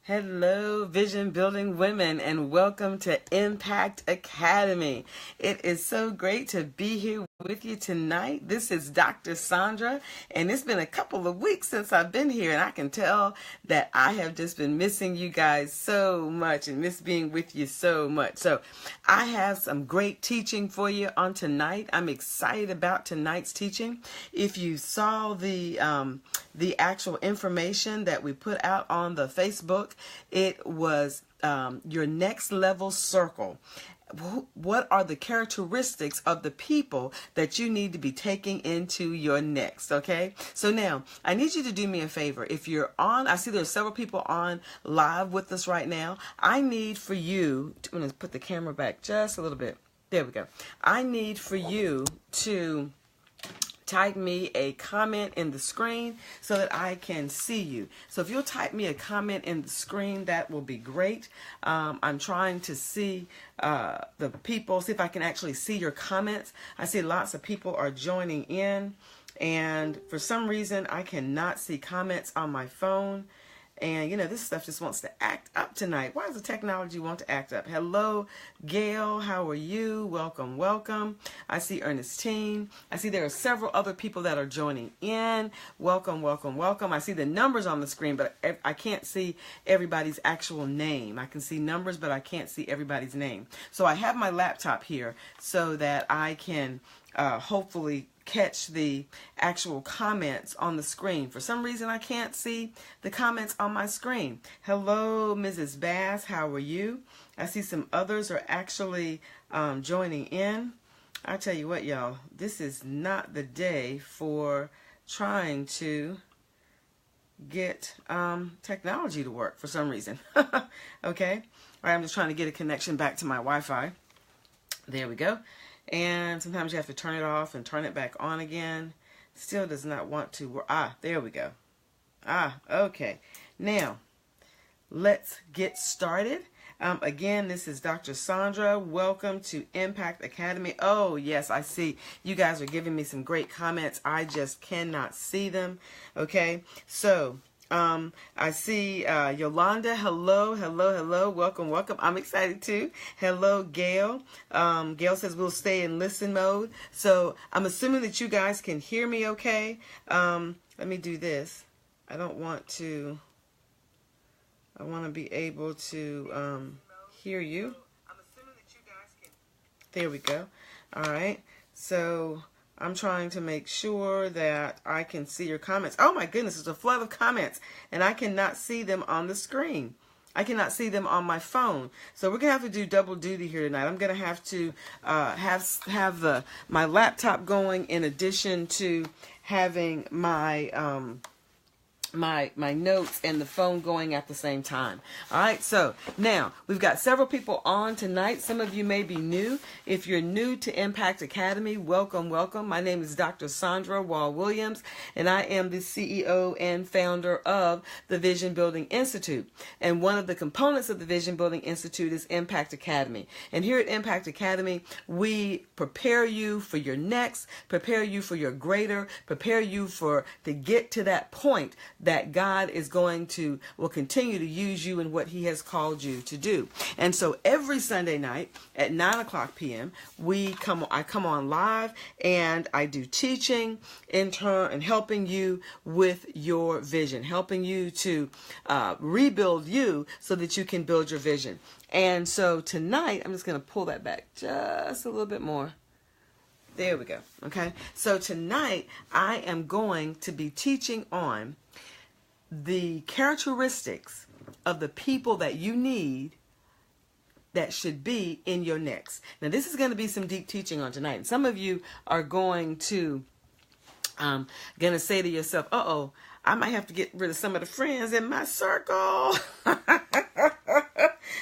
Hello, vision building women, and welcome to Impact Academy. It is so great to be here with you tonight. This is Dr. Sandra, and it's been a couple of weeks since I've been here, and I can tell that I have just been missing you guys so much and miss being with you so much. So I have some great teaching for you on tonight. I'm excited about tonight's teaching. If you saw the actual information that we put out on the Facebook, it was your next level circle. What are the characteristics of the people that you need to be taking into your next? Okay, so now I need you to do me a favor. If you're on, I see there's several people on live with us right now. I need for you to, I'm going to put the camera back just a little bit. There we go. I need for you to type me a comment in the screen so that I can see you. So if you'll type me a comment in the screen, that will be great. I'm trying to see the people, see if I can actually see your comments. I see lots of people are joining in, and for some reason I cannot see comments on my phone. And, you know, this stuff just wants to act up tonight. Why does the technology want to act up? Hello, Gail. How are you? Welcome, welcome. I see Ernestine. I see there are several other people that are joining in. Welcome, welcome, welcome. I see the numbers on the screen, but I can't see everybody's actual name. I can see numbers, but I can't see everybody's name. So I have my laptop here so that I can hopefully catch the actual comments on the screen. For some reason, I can't see the comments on my screen. Hello, Mrs. Bass. How are you? I see some others are actually joining in. I tell you what, y'all, this is not the day for trying to get technology to work for some reason. Okay. All right, I'm just trying to get a connection back to my Wi-Fi. There we go. And sometimes you have to turn it off and turn it back on again. Still does not want to work. There we go. Okay. Now, let's get started. Again, this is Dr. Sandra. Welcome to Impact Academy. Oh, yes, I see. You guys are giving me some great comments. I just cannot see them. Okay. So, I see Yolanda. Hello, hello, hello. Welcome, welcome. I'm excited too. Hello, Gail. Gail says we'll stay in listen mode. So I'm assuming that you guys can hear me okay. Let me do this. I want to be able to hear you. There we go. All right. So I'm trying to make sure that I can see your comments. Oh my goodness, there's a flood of comments, and I cannot see them on the screen. I cannot see them on my phone. So we're gonna have to do double duty here tonight. I'm gonna have to have my laptop going in addition to having my my notes and the phone going at the same time. All right, so now we've got several people on tonight. Some of you may be new. If you're new to Impact Academy, welcome, welcome. My name is Dr. Sandra Wall-Williams, and I am the CEO and founder of the Vision Building Institute. And one of the components of the Vision Building Institute is Impact Academy. And here at Impact Academy, we prepare you for your next, prepare you for your greater, prepare you to get to that point that God will continue to use you in what He has called you to do. And so every Sunday night at 9:00 p.m. I come on live and I do teaching in turn and helping you with your vision, helping you to rebuild you so that you can build your vision. And so tonight, I'm just going to pull that back just a little bit more. There we go. Okay. So tonight I am going to be teaching on the characteristics of the people that you need that should be in your next. Now, this is going to be some deep teaching on tonight. And some of you are going to say to yourself, uh-oh, I might have to get rid of some of the friends in my circle.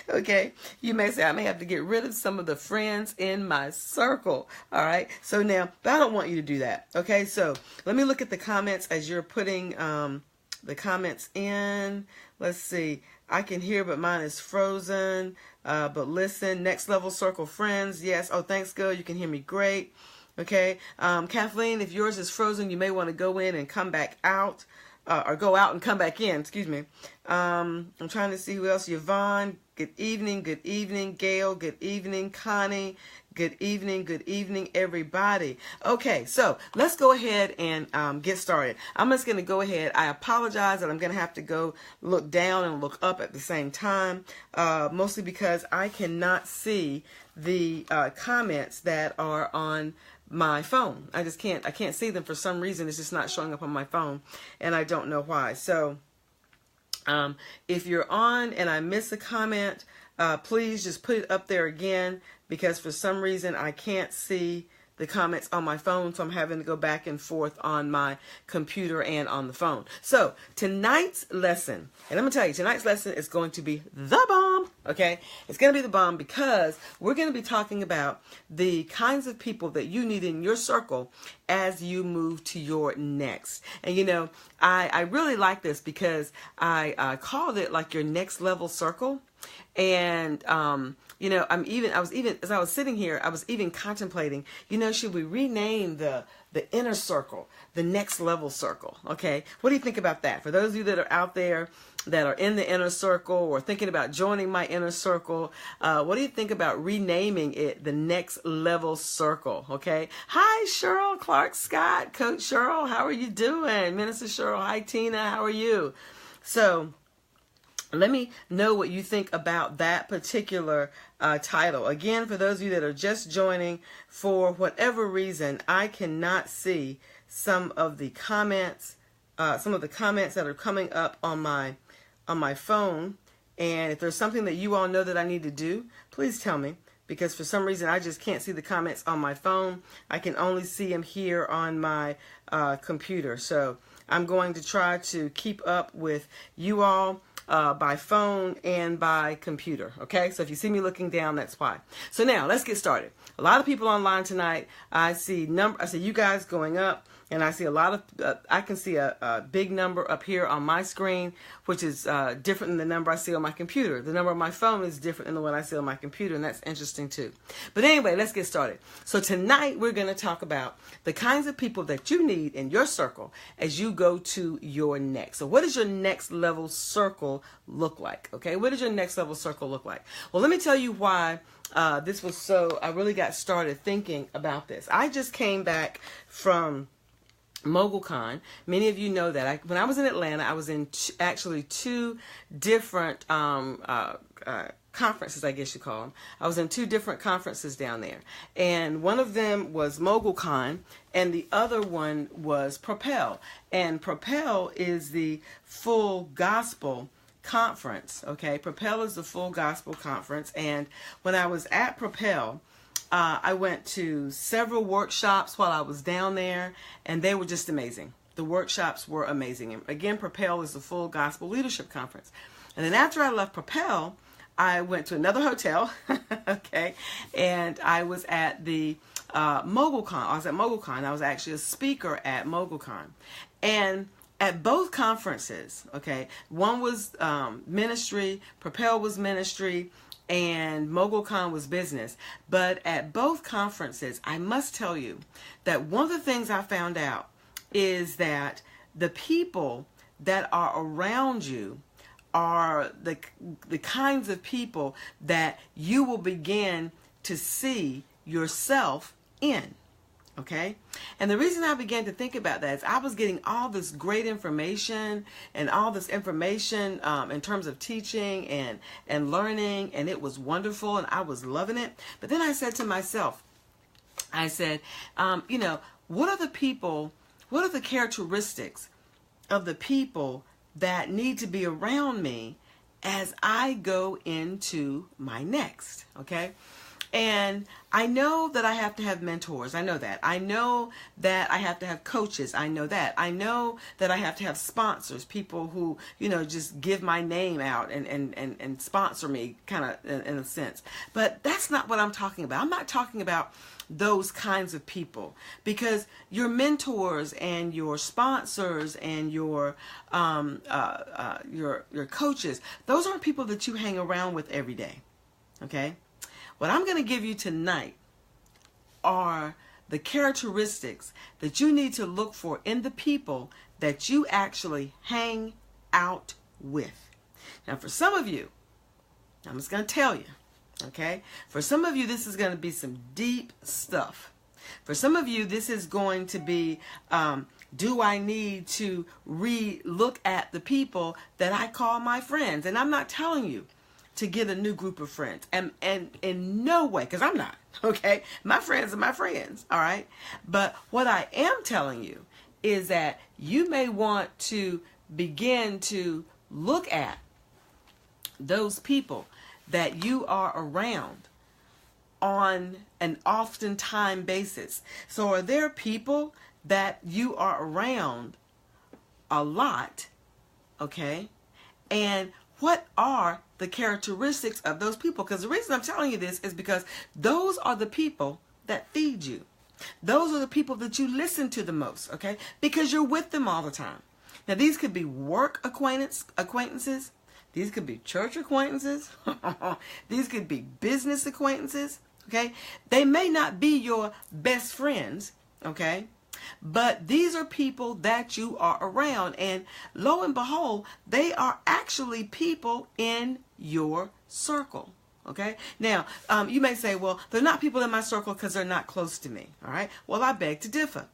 Okay, you may say, I may have to get rid of some of the friends in my circle. All right, so now, but I don't want you to do that. Okay, so let me look at the comments as you're putting the comments in. Let's see. I can hear, but mine is frozen. But listen, next level circle friends. Yes. Oh, thanks, Gil. You can hear me great. Okay. Kathleen, if yours is frozen, you may want to go in and come back out. or go out and come back in, excuse me. I'm trying to see who else. Yvonne, good evening. Good evening. Gail, good evening. Connie, good evening, everybody. Okay, so let's go ahead and get started. I'm just going to go ahead. I apologize that I'm going to have to go look down and look up at the same time, mostly because I cannot see the comments that are on my phone. I can't see them for some reason. It's just not showing up on my phone, and I don't know why. So if you're on and I miss a comment, please just put it up there again, because for some reason I can't see the comments on my phone, so I'm having to go back and forth on my computer and on the phone. So tonight's lesson, and I'm going to tell you, tonight's lesson is going to be the bomb, okay? It's going to be the bomb because we're going to be talking about the kinds of people that you need in your circle as you move to your next. And you know, I really like this because I called it like your next level circle. And you know, I was even as I was sitting here, I was even contemplating, you know, should we rename the inner circle the next level circle? Okay, what do you think about that? For those of you that are out there that are in the inner circle or thinking about joining my inner circle, what do you think about renaming it the next level circle? Okay, hi Cheryl Clark Scott, Coach Cheryl, how are you doing? Minister Cheryl, hi Tina, how are you? So let me know what you think about that particular title. Again, for those of you that are just joining, for whatever reason, I cannot see some of the comments that are coming up on my phone. And if there's something that you all know that I need to do, please tell me, because for some reason I just can't see the comments on my phone. I can only see them here on my computer. So I'm going to try to keep up with you all by phone and by computer. Okay, so if you see me looking down, that's why. So now let's get started. A lot of people online tonight. I see you guys going up, and I see a lot of I can see a big number up here on my screen, which is different than the number I see on my computer. The number on my phone is different than the one I see on my computer, and that's interesting too. But anyway, let's get started. So tonight we're going to talk about the kinds of people that you need in your circle as you go to your next. So what does your next level circle look like? Okay, what does your next level circle look like? Well, let me tell you why this was so, I really got started thinking about this. I just came back from MogulCon. Many of you know that when I was in Atlanta, I was in actually two different conferences, I guess you call them. I was in two different conferences down there. And one of them was MogulCon, and the other one was Propel. And Propel is the full gospel conference, okay? Propel is the full gospel conference. And when I was at Propel, I went to several workshops while I was down there, and they were just amazing. The workshops were amazing. And again, Propel is the full gospel leadership conference. And then after I left Propel, I went to another hotel, okay, and I was at the MogulCon. I was at MogulCon. I was actually a speaker at MogulCon. And at both conferences, okay, one was ministry, Propel was ministry, and MogulCon was business. But at both conferences, I must tell you that one of the things I found out is that the people that are around you are the kinds of people that you will begin to see yourself in. Okay? And the reason I began to think about that is I was getting all this great information and all this information in terms of teaching and learning, and it was wonderful and I was loving it. But then I said to myself, I said, you know, what are the characteristics of the people that need to be around me as I go into my next? Okay? And I know that I have to have mentors. I know that. I know that I have to have coaches. I know that. I know that I have to have sponsors, people who, you know, just give my name out and sponsor me kind of in a sense. But that's not what I'm talking about. I'm not talking about those kinds of people, because your mentors and your sponsors and your coaches, those aren't people that you hang around with every day. Okay? What I'm going to give you tonight are the characteristics that you need to look for in the people that you actually hang out with. Now, for some of you, I'm just going to tell you, okay? For some of you, this is going to be some deep stuff. For some of you, this is going to be, do I need to re-look at the people that I call my friends? And I'm not telling you to get a new group of friends. And in no way, because I'm not, okay? My friends are my friends, all right? But what I am telling you is that you may want to begin to look at those people that you are around on an often-time basis. So are there people that you are around a lot, okay? And what are the characteristics of those people? Because the reason I'm telling you this is because those are the people that feed you. Those are the people that you listen to the most, okay? Because you're with them all the time. Now, these could be work acquaintances. These could be church acquaintances. These could be business acquaintances, okay? They may not be your best friends, okay? But these are people that you are around. And lo and behold, they are actually people in your circle. Okay. Now, you may say, well, they're not people in my circle because they're not close to me. All right. Well, I beg to differ.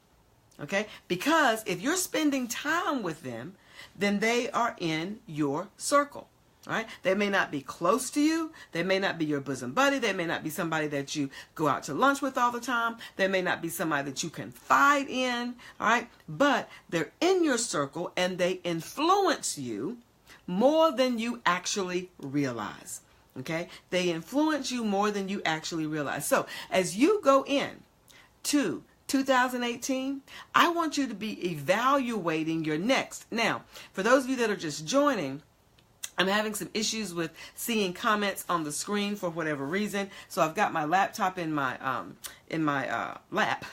Okay. Because if you're spending time with them, then they are in your circle. All right. They may not be close to you. They may not be your bosom buddy. They may not be somebody that you go out to lunch with all the time. They may not be somebody that you confide in. All right. But they're in your circle and they influence you more than you actually realize. Okay. They influence you more than you actually realize. So as you go in to 2018, I want you to be evaluating your next. Now, for those of you that are just joining, I'm having some issues with seeing comments on the screen for whatever reason. So I've got my laptop in my lap.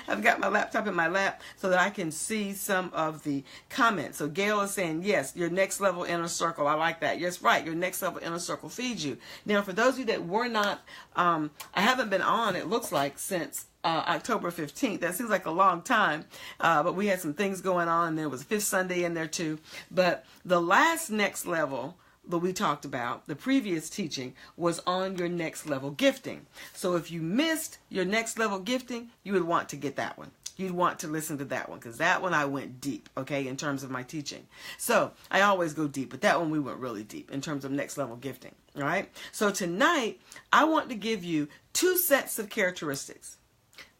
I've got my laptop in my lap so that I can see some of the comments. So Gail is saying, yes, your next level inner circle. I like that. Yes, right. Your next level inner circle feeds you. Now, for those of you that were not, I haven't been on, it looks like, since October 15th. That seems like a long time, but we had some things going on, and there was a fifth Sunday in there too. But the last next level that we talked about, the previous teaching, was on your next level gifting. So if you missed your next level gifting, you would want to get that one. You'd want to listen to that one, because that one I went deep, okay, in terms of my teaching. So I always go deep, but that one we went really deep in terms of next level gifting, all right? So tonight, I want to give you two sets of characteristics.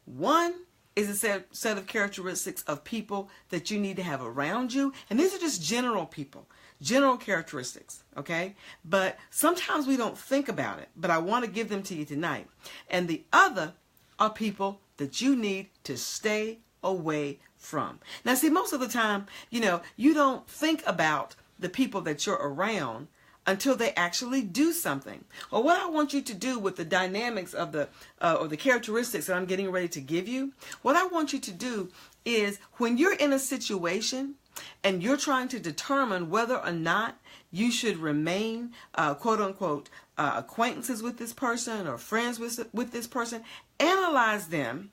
One is a set of characteristics of people that you need to have around you. And these are just general people, general characteristics, okay? But sometimes we don't think about it, but I want to give them to you tonight. And the other are people that you need to stay away from. Now, see, most of the time, you don't think about the people that you're around until they actually do something. Or what I want you to do with the dynamics of or the characteristics that I'm getting ready to give you, what I want you to do is when you're in a situation and you're trying to determine whether or not you should remain, quote unquote, acquaintances with this person or friends with this person, analyze them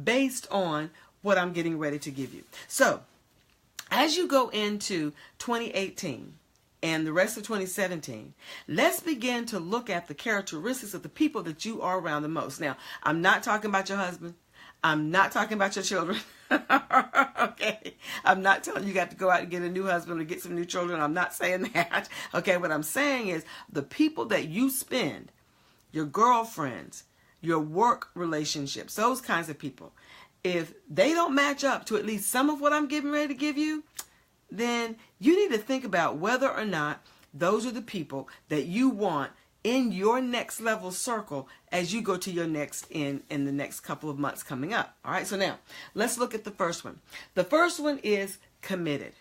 based on what I'm getting ready to give you. So as you go into 2018, and the rest of 2017, let's begin to look at the characteristics of the people that you are around the most. Now, I'm not talking about your husband. I'm not talking about your children. Okay. I'm not telling you got to go out and get a new husband or get some new children. I'm not saying that. Okay. What I'm saying is the people that you spend, your girlfriends, your work relationships, those kinds of people, if they don't match up to at least some of what I'm getting ready to give you, then you need to think about whether or not those are the people that you want in your next level circle as you go to your next in the next couple of months coming up. All right. So now let's look at the first one. The first one is committed.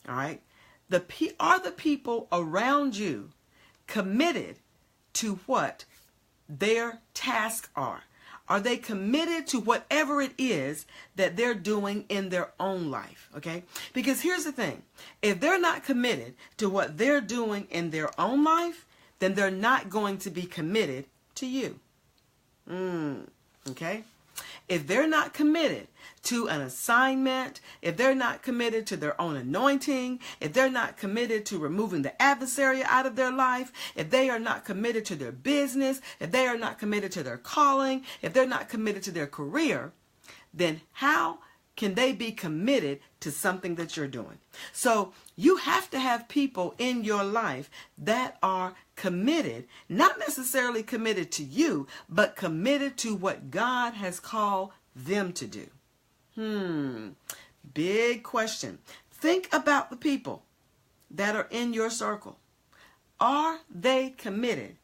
All right. Are the people around you committed to what their tasks are? Are they committed to whatever it is that they're doing in their own life? Okay? Because here's the thing. If they're not committed to what they're doing in their own life, then they're not going to be committed to you. Okay? if they're not committed to an assignment, if they're not committed to their own anointing, if they're not committed to removing the adversary out of their life, if they are not committed to their business, if they are not committed to their calling, if they're not committed to their career, then how can they be committed to something that you're doing? So you have to have people in your life that are committed, not necessarily committed to you, but committed to what God has called them to do. Big question. Think about the people that are in your circle. Are they committed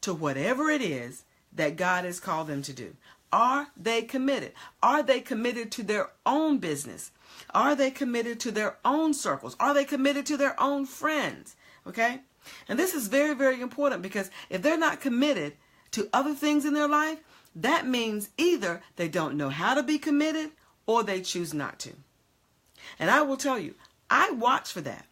to whatever it is that God has called them to do? Are they committed? Are they committed to their own business? Are they committed to their own circles? Are they committed to their own friends? Okay? And this is very, very important, because if they're not committed to other things in their life, that means either they don't know how to be committed or they choose not to. And I will tell you, I watch for that.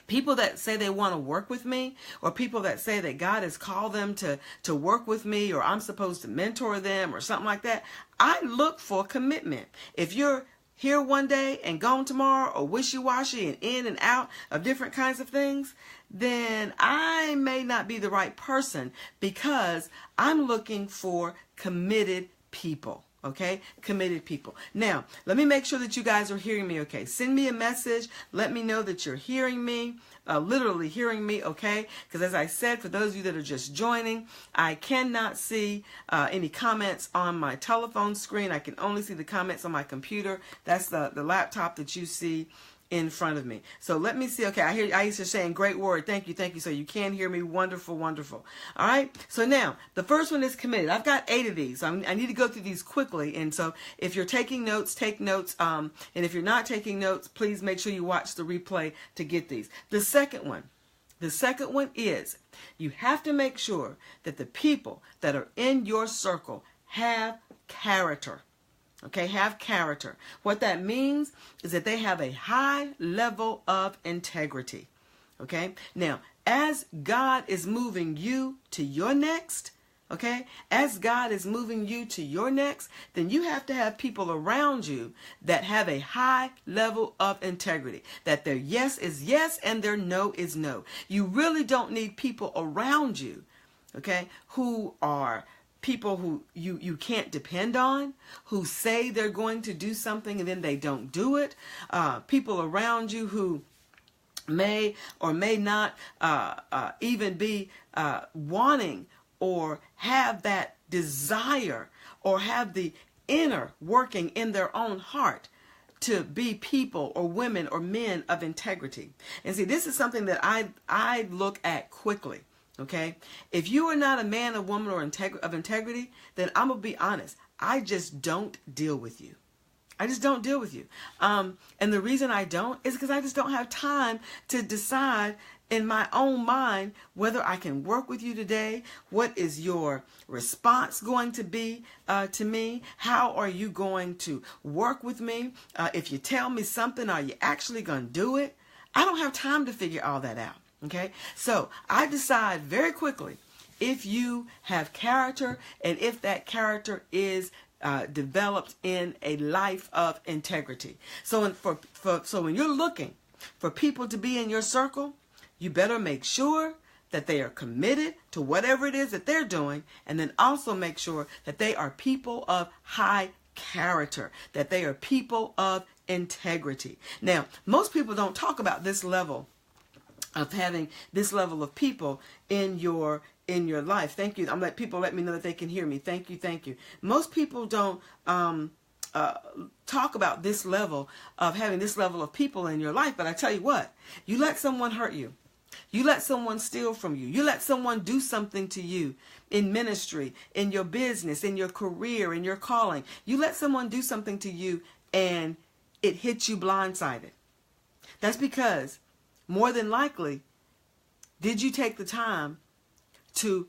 People that say they want to work with me, or people that say that God has called them to work with me, or I'm supposed to mentor them or something like that, I look for commitment. If you're here one day and gone tomorrow, or wishy-washy and in and out of different kinds of things, then I may not be the right person, because I'm looking for committed people. Okay, committed people. Now, let me make sure that you guys are hearing me okay. Send me a message. Let me know that you're hearing me, literally hearing me, okay? Because as I said, for those of you that are just joining, I cannot see any comments on my telephone screen. I can only see the comments on my computer. That's the laptop that you see in front of me. So let me see. Okay, I hear Aisha saying, great word. Thank you, thank you. So you can hear me. Wonderful, wonderful. All right. So now the first one is committed. I've got 8 of these. So I need to go through these quickly. And so if you're taking notes, take notes. And if you're not taking notes, please make sure you watch the replay to get these. The second one is you have to make sure that the people that are in your circle have character. Okay, have character. What that means is that they have a high level of integrity. Okay, now as God is moving you to your next, okay, as God is moving you to your next, then you have to have people around you that have a high level of integrity, that their yes is yes and their no is no. You really don't need people around you, okay, who are people who you can't depend on, who say they're going to do something and then they don't do it. People around you who may or may not even be wanting or have that desire or have the inner working in their own heart to be people or women or men of integrity. And see, this is something that I look at quickly. Okay, if you are not a man or woman or of integrity, then I'm going to be honest. I just don't deal with you. I just don't deal with you. And the reason I don't is because I just don't have time to decide in my own mind whether I can work with you today. What is your response going to be to me? How are you going to work with me? If you tell me something, are you actually going to do it? I don't have time to figure all that out. Okay, so I decide very quickly if you have character and if that character is developed in a life of integrity. So so when you're looking for people to be in your circle, you better make sure that they are committed to whatever it is that they're doing, and then also make sure that they are people of high character, that they are people of integrity. Now, most people don't talk about this level of having this level of people in your life. Thank you. I'm letting people let me know that they can hear me. Thank you. Thank you. Most people don't talk about this level of having this level of people in your life. But I tell you what, you let someone hurt you. You let someone steal from you. You let someone do something to you in ministry, in your business, in your career, in your calling. You let someone do something to you and it hits you blindsided. That's because more than likely, did you take the time to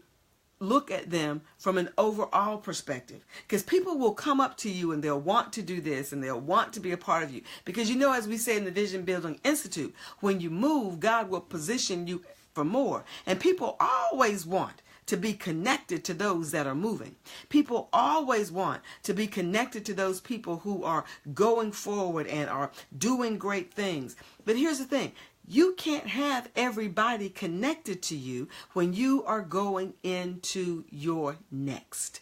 look at them from an overall perspective? Because people will come up to you and they'll want to do this and they'll want to be a part of you. Because as we say in the Vision Building Institute, when you move, God will position you for more. And people always want to be connected to those that are moving. People always want to be connected to those people who are going forward and are doing great things. But here's the thing. You can't have everybody connected to you when you are going into your next.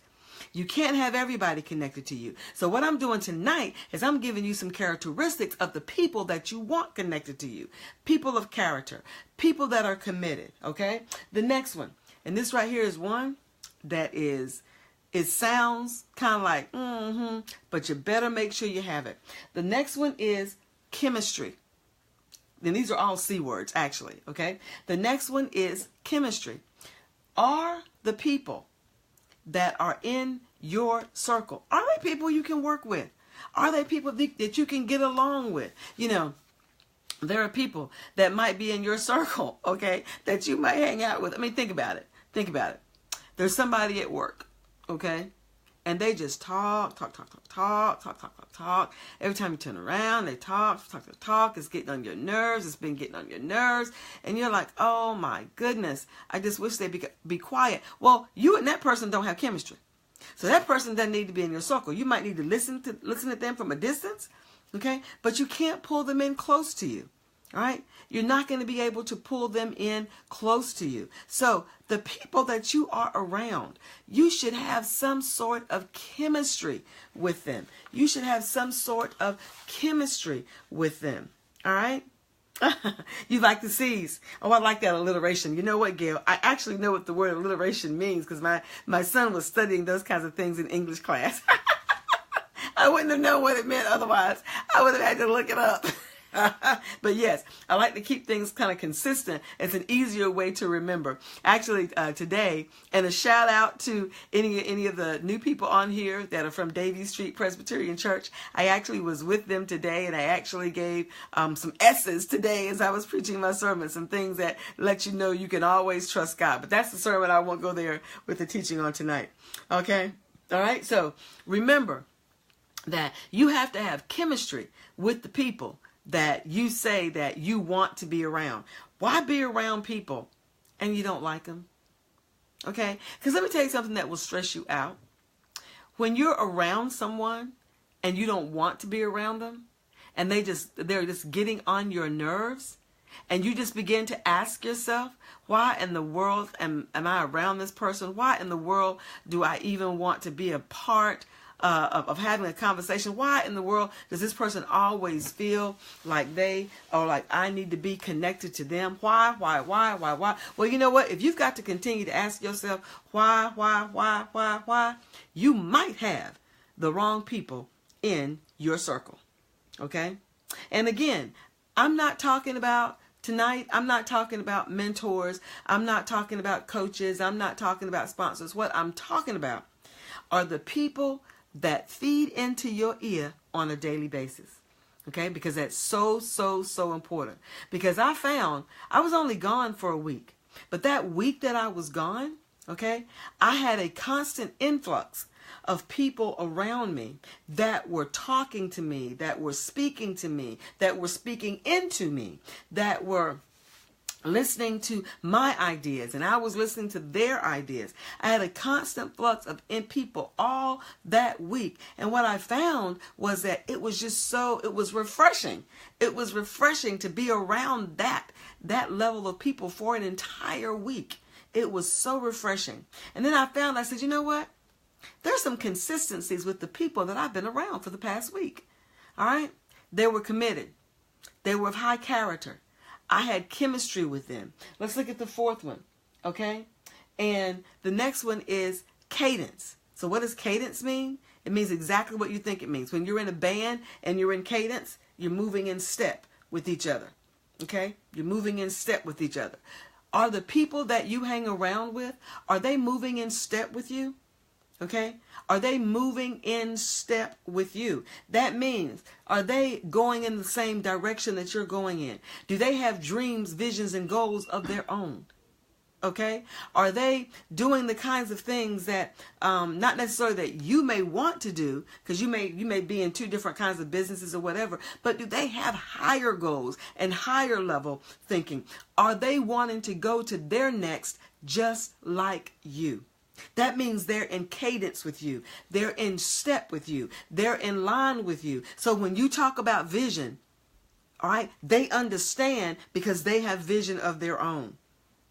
You can't have everybody connected to you. So what I'm doing tonight is I'm giving you some characteristics of the people that you want connected to you. People of character. People that are committed. Okay? The next one. And this right here is one that is, it sounds kind of like, but you better make sure you have it. The next one is chemistry. And these are all C words, actually. Okay? The next one is chemistry. Are the people that are in your circle, are they people you can work with? Are they people that you can get along with? You know, there are people that might be in your circle, okay, that you might hang out with. I mean, think about it. Think about it. There's somebody at work, okay, and they just talk. Every time you turn around, they talk. It's getting on your nerves. It's been getting on your nerves. And you're like, oh my goodness, I just wish they'd be quiet. Well, you and that person don't have chemistry. So that person doesn't need to be in your circle. You might need to listen to them from a distance, okay? But you can't pull them in close to you, all right? You're not going to be able to pull them in close to you. So the people that you are around, you should have some sort of chemistry with them. You should have some sort of chemistry with them, all right? You like the C's. Oh, I like that alliteration. You know what, Gail? I actually know what the word alliteration means because my son was studying those kinds of things in English class. I wouldn't have known what it meant otherwise. I would have had to look it up. But yes, I like to keep things kind of consistent. It's an easier way to remember. Actually, today, and a shout out to any of the new people on here that are from Davie Street Presbyterian Church. I actually was with them today, and I actually gave some S's today as I was preaching my sermon, some things that let you know you can always trust God. But that's the sermon. I won't go there with the teaching on tonight. Okay? All right? So remember that you have to have chemistry with the people that you say that you want to be around. Why be around people and you don't like them? Okay? Because let me tell you something that will stress you out. When you're around someone and you don't want to be around them, and they're just getting on your nerves, and you just begin to ask yourself, why in the world am I around this person? Why in the world do I even want to be a part of having a conversation? Why in the world does this person always feel like I need to be connected to them? Why? Well, you know what? If you've got to continue to ask yourself why, you might have the wrong people in your circle. Okay? And again, I'm not talking about tonight, I'm not talking about mentors. I'm not talking about coaches. I'm not talking about sponsors. What I'm talking about are the people that feed into your ear on a daily basis. Okay? Because that's so important. Because I found I was only gone for a week. But that week that I was gone, okay, I had a constant influx of people around me that were talking to me, that were speaking to me, that were speaking into me, that were listening to my ideas, and I was listening to their ideas. I had a constant flux of people all that week. And what I found was that it was refreshing. It was refreshing to be around that level of people for an entire week. It was so refreshing. And then I said, you know what? There's some consistencies with the people that I've been around for the past week. All right? They were committed. They were of high character. I had chemistry with them. Let's look at the fourth one, okay? And the next one is cadence. So what does cadence mean? It means exactly what you think it means. When you're in a band and you're in cadence, you're moving in step with each other, okay? You're moving in step with each other. Are the people that you hang around with, are they moving in step with you? Okay? Are they moving in step with you? That means, are they going in the same direction that you're going in? Do they have dreams, visions, and goals of their own? Okay? Are they doing the kinds of things that, not necessarily that you may want to do, because you may be in two different kinds of businesses or whatever, but do they have higher goals and higher level thinking? Are they wanting to go to their next just like you? That means they're in cadence with you. They're in step with you. They're in line with you. So when you talk about vision, all right, they understand because they have vision of their own.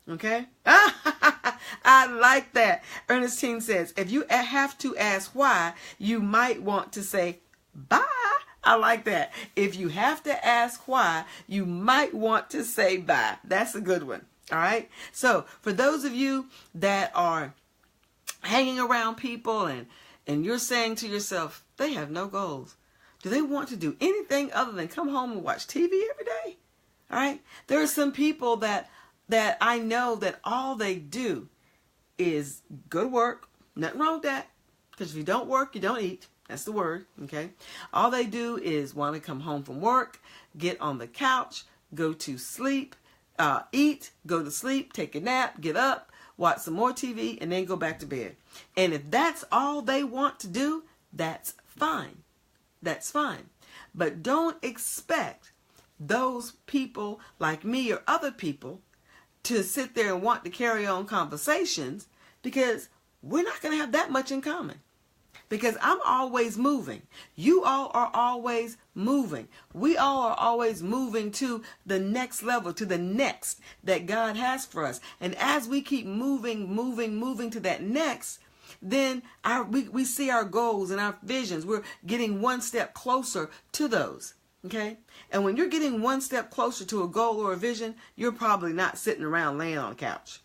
Okay? I like that. Ernestine says, if you have to ask why, you might want to say bye. I like that. If you have to ask why, you might want to say bye. That's a good one. All right? So for those of you that are hanging around people and you're saying to yourself, they have no goals. Do they want to do anything other than come home and watch TV every day? All right? There are some people that I know that all they do is go to work. Nothing wrong with that. Because if you don't work, you don't eat. That's the word. Okay? All they do is want to come home from work, get on the couch, go to sleep, eat, go to sleep, take a nap, get up, watch some more TV, and then go back to bed. And if that's all they want to do, that's fine. That's fine. But don't expect those people like me or other people to sit there and want to carry on conversations, because we're not going to have that much in common. Because I'm always moving. You all are always moving. We all are always moving to the next level, to the next that God has for us. And as we keep moving to that next, then we see our goals and our visions. We're getting one step closer to those. Okay? And when you're getting one step closer to a goal or a vision, you're probably not sitting around laying on a couch.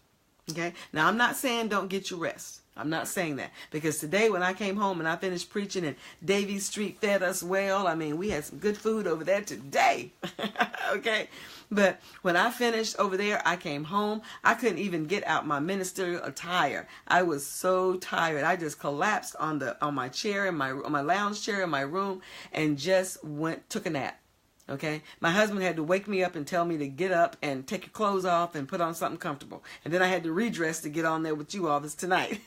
Okay? Now, I'm not saying don't get your rest. I'm not saying that. Because today when I came home and I finished preaching and Davie Street fed us well, I mean, we had some good food over there today. Okay? But when I finished over there, I came home. I couldn't even get out my ministerial attire. I was so tired. I just collapsed on my chair on my lounge chair in my room and just took a nap. Okay? My husband had to wake me up and tell me to get up and take your clothes off and put on something comfortable. And then I had to redress to get on there with you all this tonight.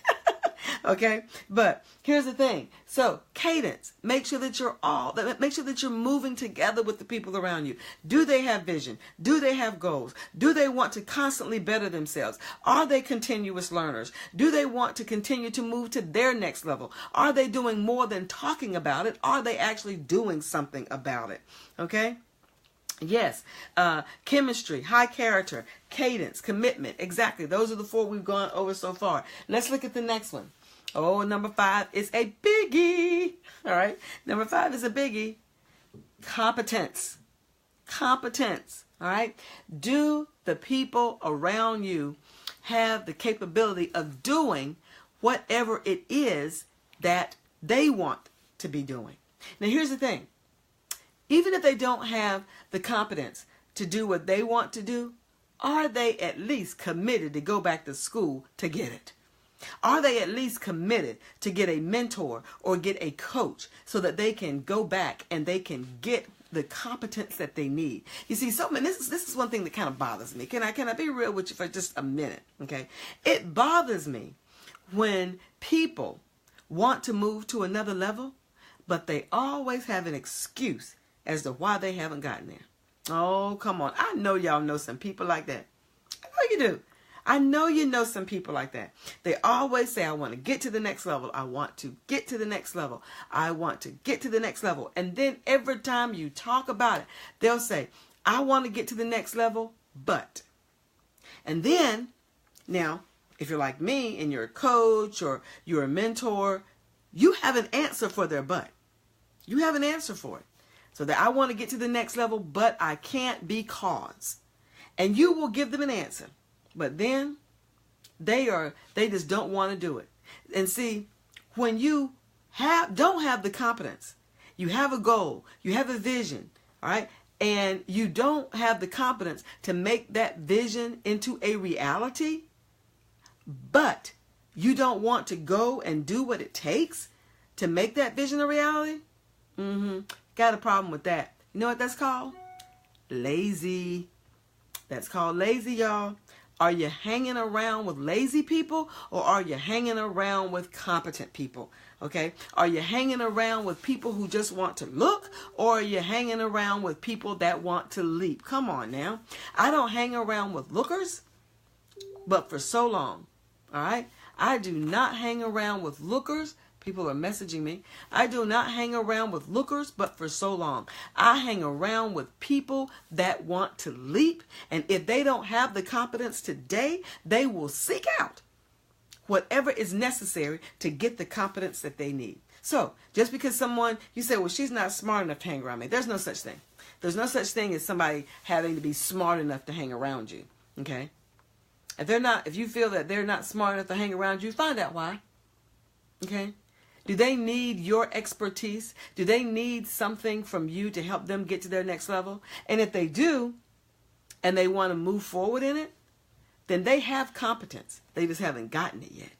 Okay? But here's the thing. So, cadence. Make sure that you're moving together with the people around you. Do they have vision? Do they have goals? Do they want to constantly better themselves? Are they continuous learners? Do they want to continue to move to their next level? Are they doing more than talking about it? Are they actually doing something about it? Okay? Yes, chemistry, high character, cadence, commitment. Exactly. Those are the four we've gone over so far. Let's look at the next one. Oh, number 5 is a biggie. All right. Number 5 is a biggie. Competence. Competence. All right. Do the people around you have the capability of doing whatever it is that they want to be doing? Now, here's the thing. Even if they don't have the competence to do what they want to do, are they at least committed to go back to school to get it? Are they at least committed to get a mentor or get a coach so that they can go back and they can get the competence that they need? You see, this is one thing that kind of bothers me. Can I be real with you for just a minute? Okay, it bothers me when people want to move to another level, but they always have an excuse as to why they haven't gotten there. Oh, come on. I know y'all know some people like that. I know you do. I know you know some people like that. They always say, I want to get to the next level. I want to get to the next level. I want to get to the next level. And then every time you talk about it, they'll say, I want to get to the next level, but. And then, now, if you're like me and you're a coach or you're a mentor, you have an answer for their but. You have an answer for it. So that I want to get to the next level, but I can't because. And you will give them an answer. But then they just don't want to do it. And see, when you don't have the competence, you have a goal, you have a vision, all right? And you don't have the competence to make that vision into a reality, but you don't want to go and do what it takes to make that vision a reality, got a problem with that. You know what that's called? Lazy. That's called lazy, y'all. Are you hanging around with lazy people, or are you hanging around with competent people? Okay. Are you hanging around with people who just want to look, or are you hanging around with people that want to leap? Come on now. I don't hang around with lookers, but for so long. All right. I do not hang around with lookers. People are messaging me. I do not hang around with lookers, but for so long. I hang around with people that want to leap. And if they don't have the competence today, they will seek out whatever is necessary to get the competence that they need. So just because someone, you say, well, she's not smart enough to hang around me. There's no such thing. There's no such thing as somebody having to be smart enough to hang around you. Okay. If you feel that they're not smart enough to hang around you, find out why. Okay. Do they need your expertise? Do they need something from you to help them get to their next level? And if they do, and they want to move forward in it, then they have competence. They just haven't gotten it yet.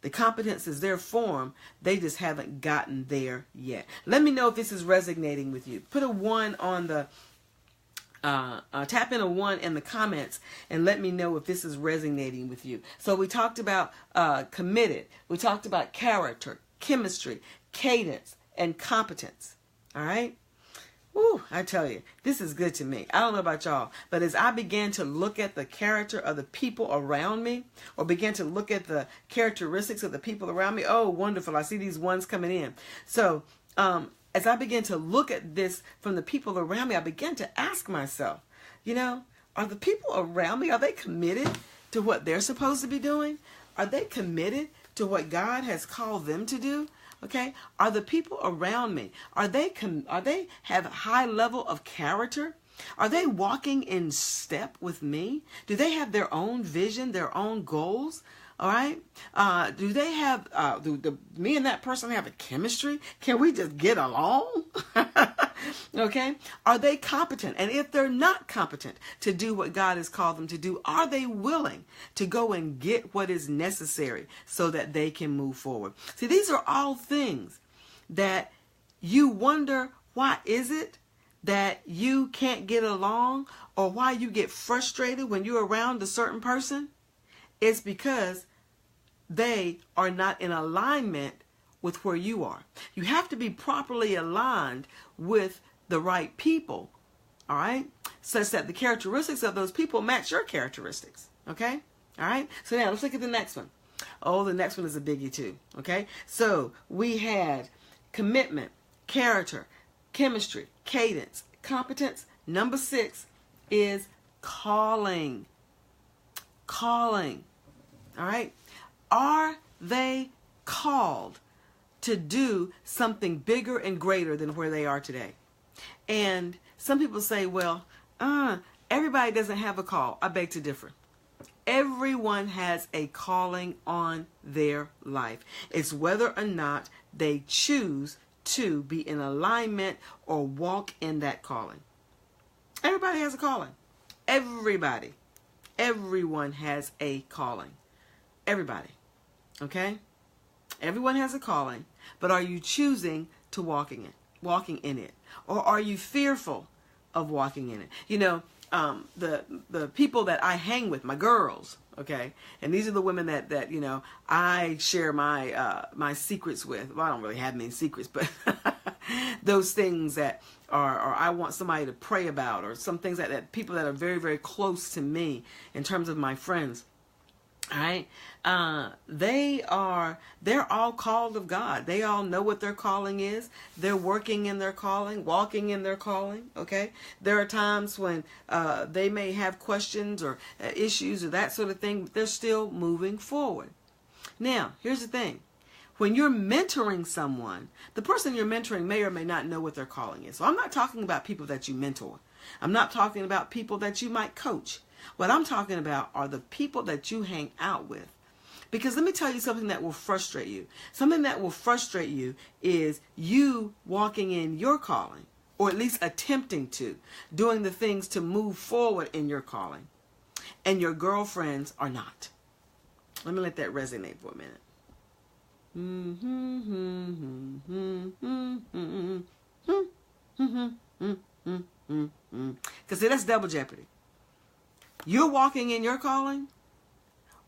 The competence is their form. They just haven't gotten there yet. Let me know if this is resonating with you. Put a 1 on the tap in a 1 in the comments and let me know if this is resonating with you. So we talked about committed. We talked about character, chemistry, cadence, and competence. All right? Woo, I tell you, this is good to me. I don't know about y'all, but as I began to look at the character of the people around me, or began to look at the characteristics of the people around me, oh, wonderful. I see these ones coming in. So, as I began to look at this from the people around me, I began to ask myself, are the people around me, are they committed to what they're supposed to be doing? Are they committed to what God has called them to do? Okay. Are the people around me, are they have a high level of character? Are they walking in step with me? Do they have their own vision, their own goals? All right. Do they have, me and that person have a chemistry? Can we just get along? Okay. Are they competent? And if they're not competent to do what God has called them to do, are they willing to go and get what is necessary so that they can move forward? See, these are all things that you wonder, why is it that you can't get along, or why you get frustrated when you're around a certain person? It's because they are not in alignment with where you are. You have to be properly aligned with the right people, all right, such that the characteristics of those people match your characteristics, okay? All right, so now let's look at the next one. Oh, the next one is a biggie too, okay? So we had commitment, character, chemistry, cadence, competence. Number 6 is calling. Calling. All right. Are they called to do something bigger and greater than where they are today? And some people say, well, everybody doesn't have a call. I beg to differ. Everyone has a calling on their life. It's whether or not they choose to be in alignment or walk in that calling. Everybody has a calling. Everybody. Everyone has a calling. Everybody. Okay? Everyone has a calling, but are you choosing to walking in it? Or are you fearful of walking in it? The people that I hang with, my girls, okay? And these are the women that I share my secrets with. Well, I don't really have many secrets, but those things that are I want somebody to pray about, or some things that people that are very, very close to me in terms of my friends. All right. They're all called of God. They all know what their calling is. They're working in their calling, walking in their calling. Okay. There are times when they may have questions or issues or that sort of thing, but they're still moving forward. Now, here's the thing. When you're mentoring someone, the person you're mentoring may or may not know what their calling is. So I'm not talking about people that you mentor. I'm not talking about people that you might coach. What I'm talking about are the people that you hang out with. Because let me tell you something that will frustrate you. Something that will frustrate you is you walking in your calling, or at least attempting to, doing the things to move forward in your calling, and your girlfriends are not. Let me let that resonate for a minute. Because that's double jeopardy. You're walking in your calling,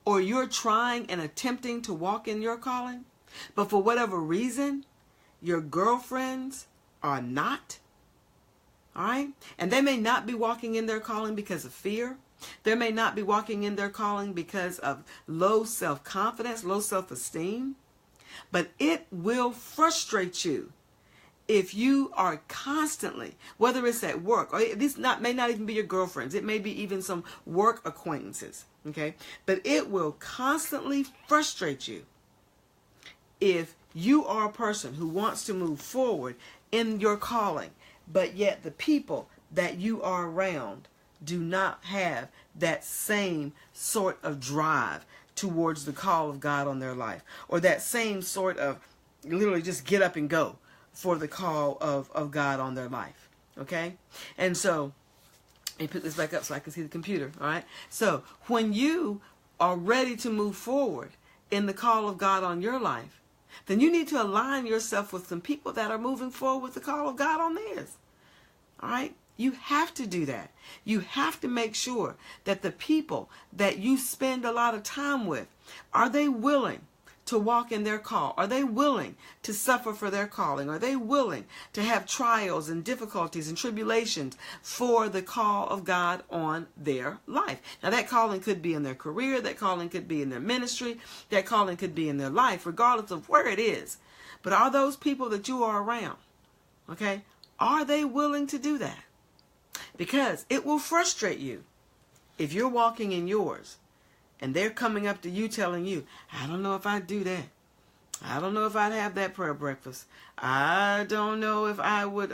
or you're trying and attempting to walk in your calling, but for whatever reason, your girlfriends are not, all right? And they may not be walking in their calling because of fear. They may not be walking in their calling because of low self-confidence, low self-esteem. But it will frustrate you if you are constantly, whether it's at work, or this may not even be your girlfriends, it may be even some work acquaintances, okay? But it will constantly frustrate you if you are a person who wants to move forward in your calling, but yet the people that you are around do not have that same sort of drive towards the call of God on their life, or that same sort of literally just get up and go for the call of God on their life. Okay? And so, let me put this back up so I can see the computer. All right? So, when you are ready to move forward in the call of God on your life, then you need to align yourself with some people that are moving forward with the call of God on theirs. All right? You have to do that. You have to make sure that the people that you spend a lot of time with, are they willing to walk in their call? Are they willing to suffer for their calling? Are they willing to have trials and difficulties and tribulations for the call of God on their life? Now, that calling could be in their career. That calling could be in their ministry. That calling could be in their life, regardless of where it is. But are those people that you are around, okay, are they willing to do that? Because it will frustrate you if you're walking in yours and they're coming up to you telling you, I don't know if I'd do that. I don't know if I'd have that prayer breakfast. I don't know if I would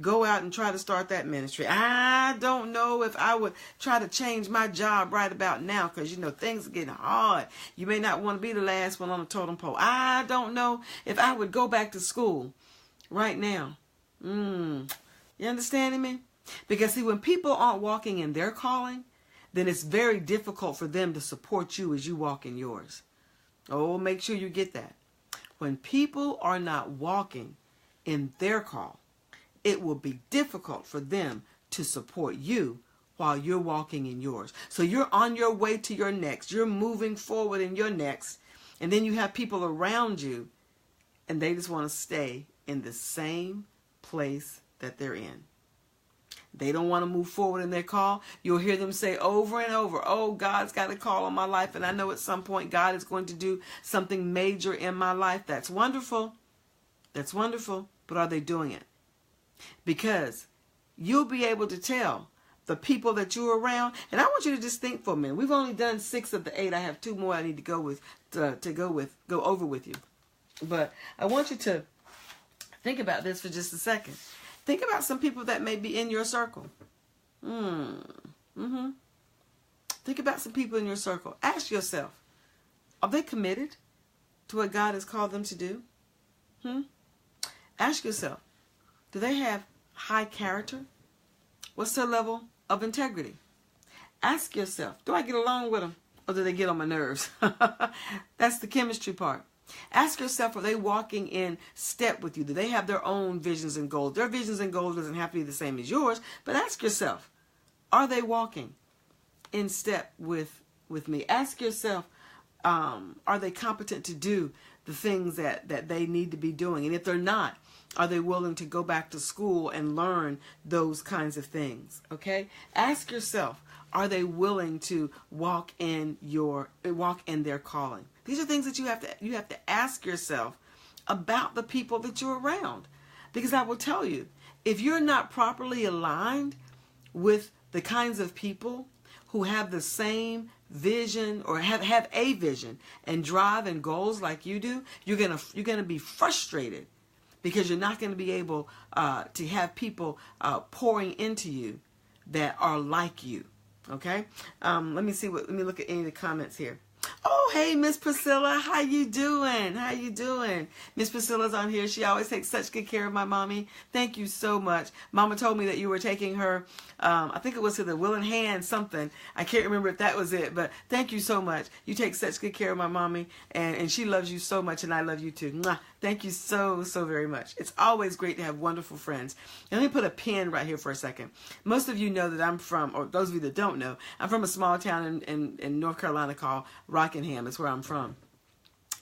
go out and try to start that ministry. I don't know if I would try to change my job right about now because, you know, things are getting hard. You may not want to be the last one on the totem pole. I don't know if I would go back to school right now. You understanding me? Because, see, when people aren't walking in their calling, then it's very difficult for them to support you as you walk in yours. Oh, make sure you get that. When people are not walking in their call, it will be difficult for them to support you while you're walking in yours. So you're on your way to your next. You're moving forward in your next. And then you have people around you, and they just want to stay in the same place that they're in. They don't want to move forward in their call. You'll hear them say over and over, oh, God's got a call on my life, and I know at some point God is going to do something major in my life. That's wonderful. That's wonderful. But are they doing it? Because you'll be able to tell the people that you're around. And I want you to just think for a minute. We've only done 6 of the 8. I have 2 more I need to go over with you. But I want you to think about this for just a second. Think about some people that may be in your circle. Think about some people in your circle. Ask yourself, are they committed to what God has called them to do? Ask yourself, do they have high character? What's their level of integrity? Ask yourself, do I get along with them or do they get on my nerves? That's the chemistry part. Ask yourself, are they walking in step with you? Do they have their own visions and goals? Their visions and goals doesn't have to be the same as yours, but ask yourself, are they walking in step with me? Ask yourself, are they competent to do the things that they need to be doing? And if they're not, are they willing to go back to school and learn those kinds of things? Okay? Ask yourself, are they willing to walk in their calling? These are things that you have to ask yourself about the people that you're around. Because I will tell you, if you're not properly aligned with the kinds of people who have the same vision or have a vision and drive and goals like you do, you're gonna be frustrated because you're not going to be able to have people pouring into you that are like you. Okay? Let me look at any of the comments here. Oh, hey, Miss Priscilla, how you doing? How you doing? Miss Priscilla's on here. She always takes such good care of my mommy. Thank you so much. Mama told me that you were taking her, I think it was to the Willing Hand something. I can't remember if that was it, but thank you so much. You take such good care of my mommy, and she loves you so much, and I love you too. Mwah. Thank you so, so very much. It's always great to have wonderful friends. And let me put a pin right here for a second. Most of you know that I'm from, or those of you that don't know, I'm from a small town in North Carolina called Rockingham. It's where I'm from.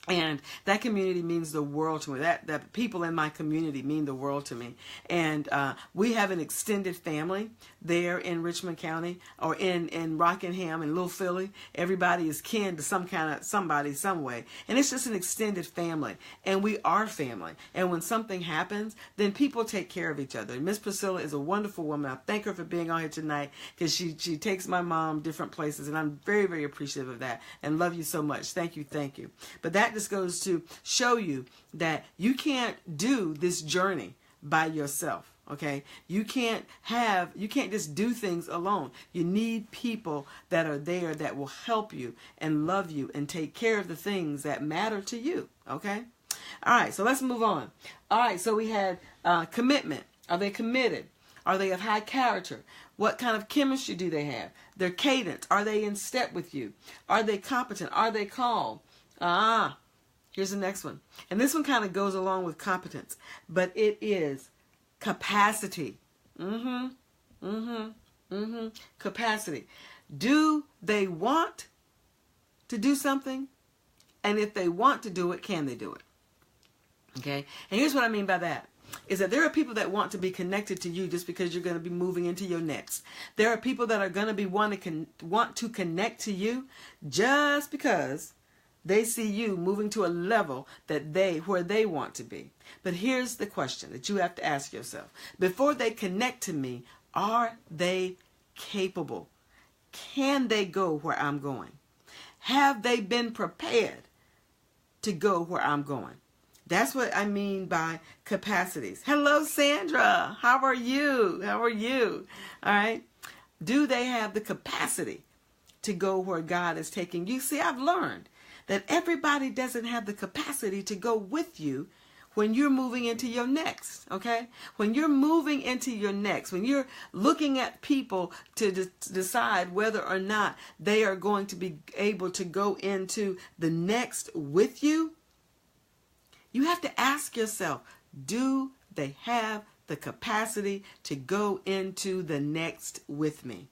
And that community means the world to me. That people in my community mean the world to me. And we have an extended family there in Richmond County, or in Rockingham and Little Philly. Everybody is kin to somebody, some way. And it's just an extended family. And we are family. And when something happens, then people take care of each other. And Miss Priscilla is a wonderful woman. I thank her for being on here tonight, because she takes my mom different places. And I'm very, very appreciative of that. And love you so much. Thank you, thank you. But that just goes to show you that you can't do this journey by yourself. Okay, you can't just do things alone. You need people that are there that will help you and love you and take care of the things that matter to you. Okay, all right, so let's move on. All right, so we had commitment. Are they committed? Are they of high character? What kind of chemistry do they have? Their cadence. Are they in step with you? Are they competent? Are they called? Here's the next one. And this one kind of goes along with competence, but it is capacity. Capacity. Do they want to do something? And if they want to do it, can they do it? Okay. And here's what I mean by that. Is that there are people that want to be connected to you just because you're going to be moving into your next. There are people that are going to be want to connect to you just because they see you moving to a level where they want to be. But here's the question that you have to ask yourself. Before they connect to me, are they capable? Can they go where I'm going? Have they been prepared to go where I'm going? That's what I mean by capacities. Hello, Sandra. How are you? How are you? All right. Do they have the capacity to go where God is taking you? See, I've learned that everybody doesn't have the capacity to go with you when you're moving into your next, okay? When you're moving into your next, when you're looking at people to decide whether or not they are going to be able to go into the next with you, you have to ask yourself, do they have the capacity to go into the next with me?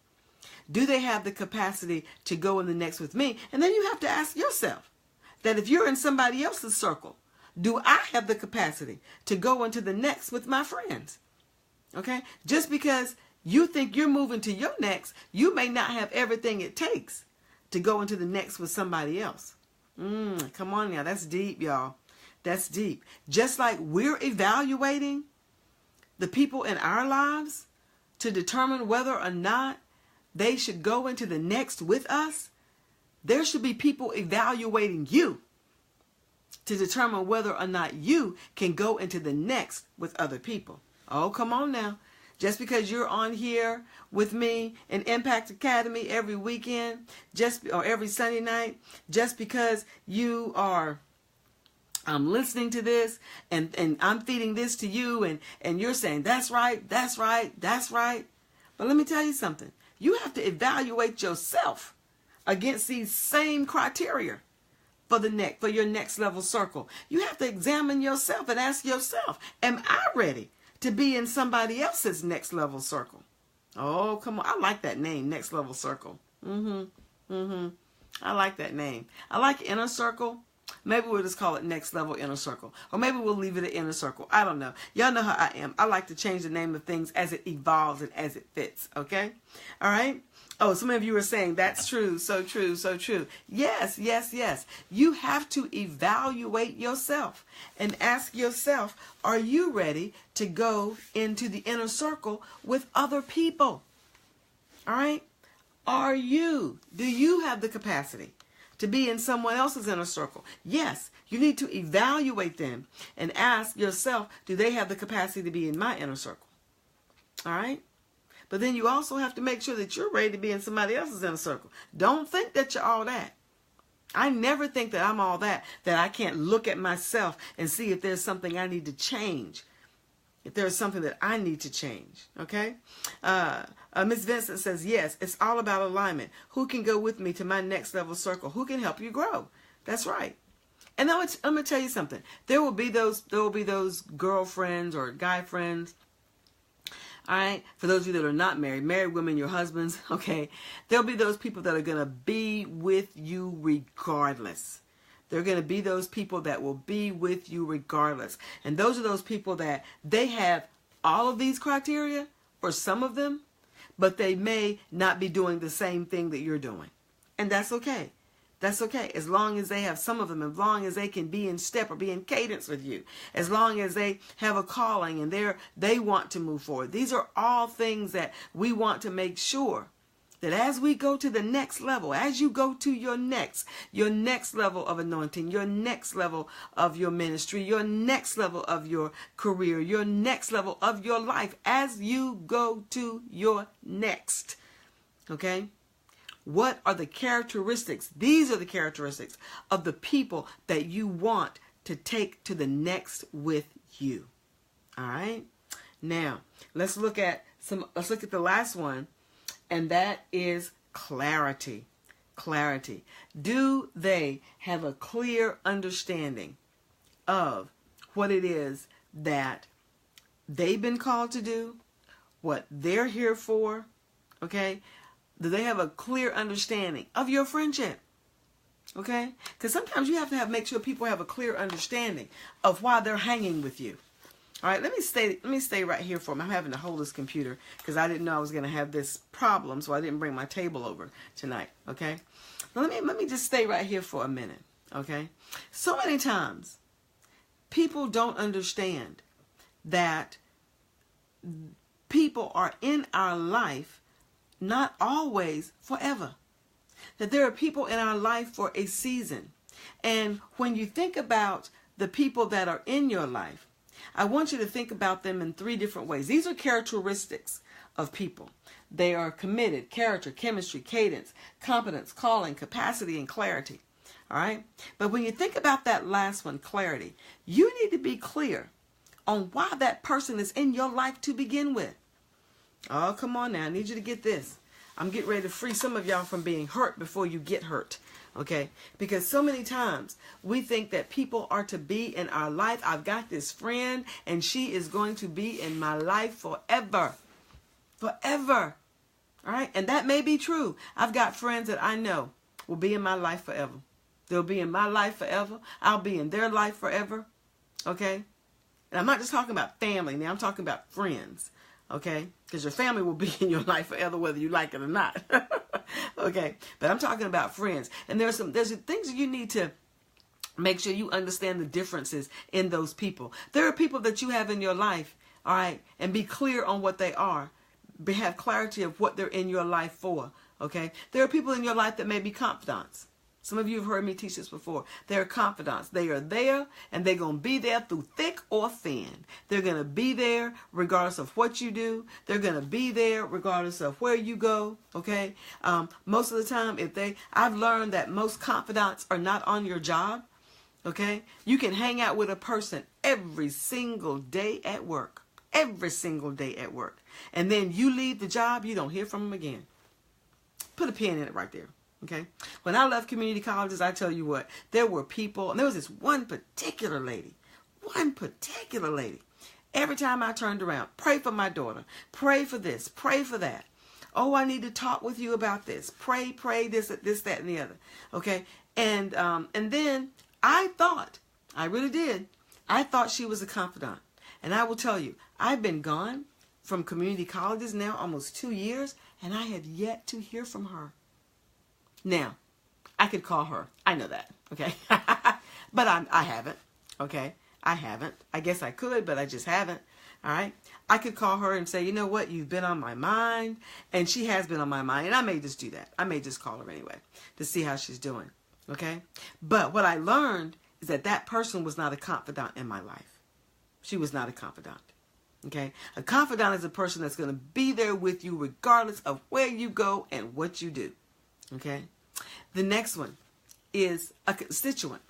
Do they have the capacity to go in the next with me? And then you have to ask yourself that if you're in somebody else's circle, do I have the capacity to go into the next with my friends? Okay? Just because you think you're moving to your next, you may not have everything it takes to go into the next with somebody else. Come on now. That's deep, y'all. That's deep. Just like we're evaluating the people in our lives to determine whether or not they should go into the next with us, there should be people evaluating you to determine whether or not you can go into the next with other people. Oh, come on now. Just because you're on here with me in Impact Academy every weekend, or every Sunday night, just because you are listening to this and I'm feeding this to you and you're saying, that's right, that's right, that's right. But let me tell you something. You have to evaluate yourself against these same criteria for your next level circle. You have to examine yourself and ask yourself, am I ready to be in somebody else's next level circle? Oh, come on. I like that name, next level circle. I like that name. I like inner circle. Maybe we'll just call it next level inner circle. Or maybe we'll leave it at inner circle. I don't know. Y'all know how I am. I like to change the name of things as it evolves and as it fits. Okay? All right? Oh, some of you are saying that's true. So true. So true. Yes, yes, yes. You have to evaluate yourself and ask yourself, are you ready to go into the inner circle with other people? All right? Do you have the capacity to be in someone else's inner circle? Yes, you need to evaluate them and ask yourself, do they have the capacity to be in my inner circle? All right? But then you also have to make sure that you're ready to be in somebody else's inner circle. Don't think that you're all that. I never think that I'm all that I can't look at myself and see if there's something I need to change. If there's something that I need to change. Okay? Miss Vincent says, yes, it's all about alignment. Who can go with me to my next level circle? Who can help you grow? That's right. And I'm gonna tell you something. There will be those girlfriends or guy friends. All right, for those of you that are not married women, your husbands, okay, there'll be those people that are going to be with you regardless. They're going to be those people that will be with you regardless. And those are those people that they have all of these criteria for some of them, but they may not be doing the same thing that you're doing. And that's okay. That's okay, as long as they have some of them, as long as they can be in step or be in cadence with you, as long as they have a calling and they want to move forward. These are all things that we want to make sure that as we go to the next level, as you go to your next level of anointing, your next level of your ministry, your next level of your career, your next level of your life, as you go to your next, okay? What are the characteristics? These are the characteristics of the people that you want to take to the next with you. All right. Now, let's look at the last one, and that is clarity. Clarity. Do they have a clear understanding of what it is that they've been called to do, what they're here for? Okay? Do they have a clear understanding of your friendship? Okay? Because sometimes you have to make sure people have a clear understanding of why they're hanging with you. All right, let me stay right here for a minute. I'm having to hold this computer because I didn't know I was going to have this problem, so I didn't bring my table over tonight. Okay? Let me just stay right here for a minute. Okay? So many times, people don't understand that people are in our life not always forever. That there are people in our life for a season. And when you think about the people that are in your life, I want you to think about them in 3 different ways. These are characteristics of people. They are committed, character, chemistry, cadence, competence, calling, capacity, and clarity. All right? But when you think about that last one, clarity, you need to be clear on why that person is in your life to begin with. Oh, come on now. I need you to get this. I'm getting ready to free some of y'all from being hurt before you get hurt. Okay? Because so many times we think that people are to be in our life. I've got this friend and she is going to be in my life forever. Forever. All right? And that may be true. I've got friends that I know will be in my life forever. They'll be in my life forever. I'll be in their life forever. Okay? And I'm not just talking about family now. I'm talking about friends. Okay? Because your family will be in your life forever whether you like it or not. Okay? But I'm talking about friends. And there's things that you need to make sure you understand the differences in those people. There are people that you have in your life, all right? And be clear on what they are. Have clarity of what they're in your life for. Okay? There are people in your life that may be confidants. Some of you have heard me teach this before. They're confidants. They are there, and they're going to be there through thick or thin. They're going to be there regardless of what you do. They're going to be there regardless of where you go, okay? Most of the time, I've learned that most confidants are not on your job, okay? You can hang out with a person every single day at work. Every single day at work. And then you leave the job, you don't hear from them again. Put a pin in it right there. Okay. When I left community colleges, I tell you what, there were people, and there was this one particular lady. Every time I turned around, pray for my daughter, pray for this, pray for that. Oh, I need to talk with you about this. Pray, this, that, and the other. Okay. And then I really did. I thought she was a confidant. And I will tell you, I've been gone from community colleges now almost 2 years, and I have yet to hear from her. Now, I could call her. I know that, okay? But I haven't, okay? I haven't. I guess I could, but I just haven't, all right? I could call her and say, you know what? You've been on my mind, and she has been on my mind, and I may just do that. I may just call her anyway to see how she's doing, okay? But what I learned is that person was not a confidant in my life. She was not a confidant, okay? A confidant is a person that's going to be there with you regardless of where you go and what you do. Okay. The next one is a constituent.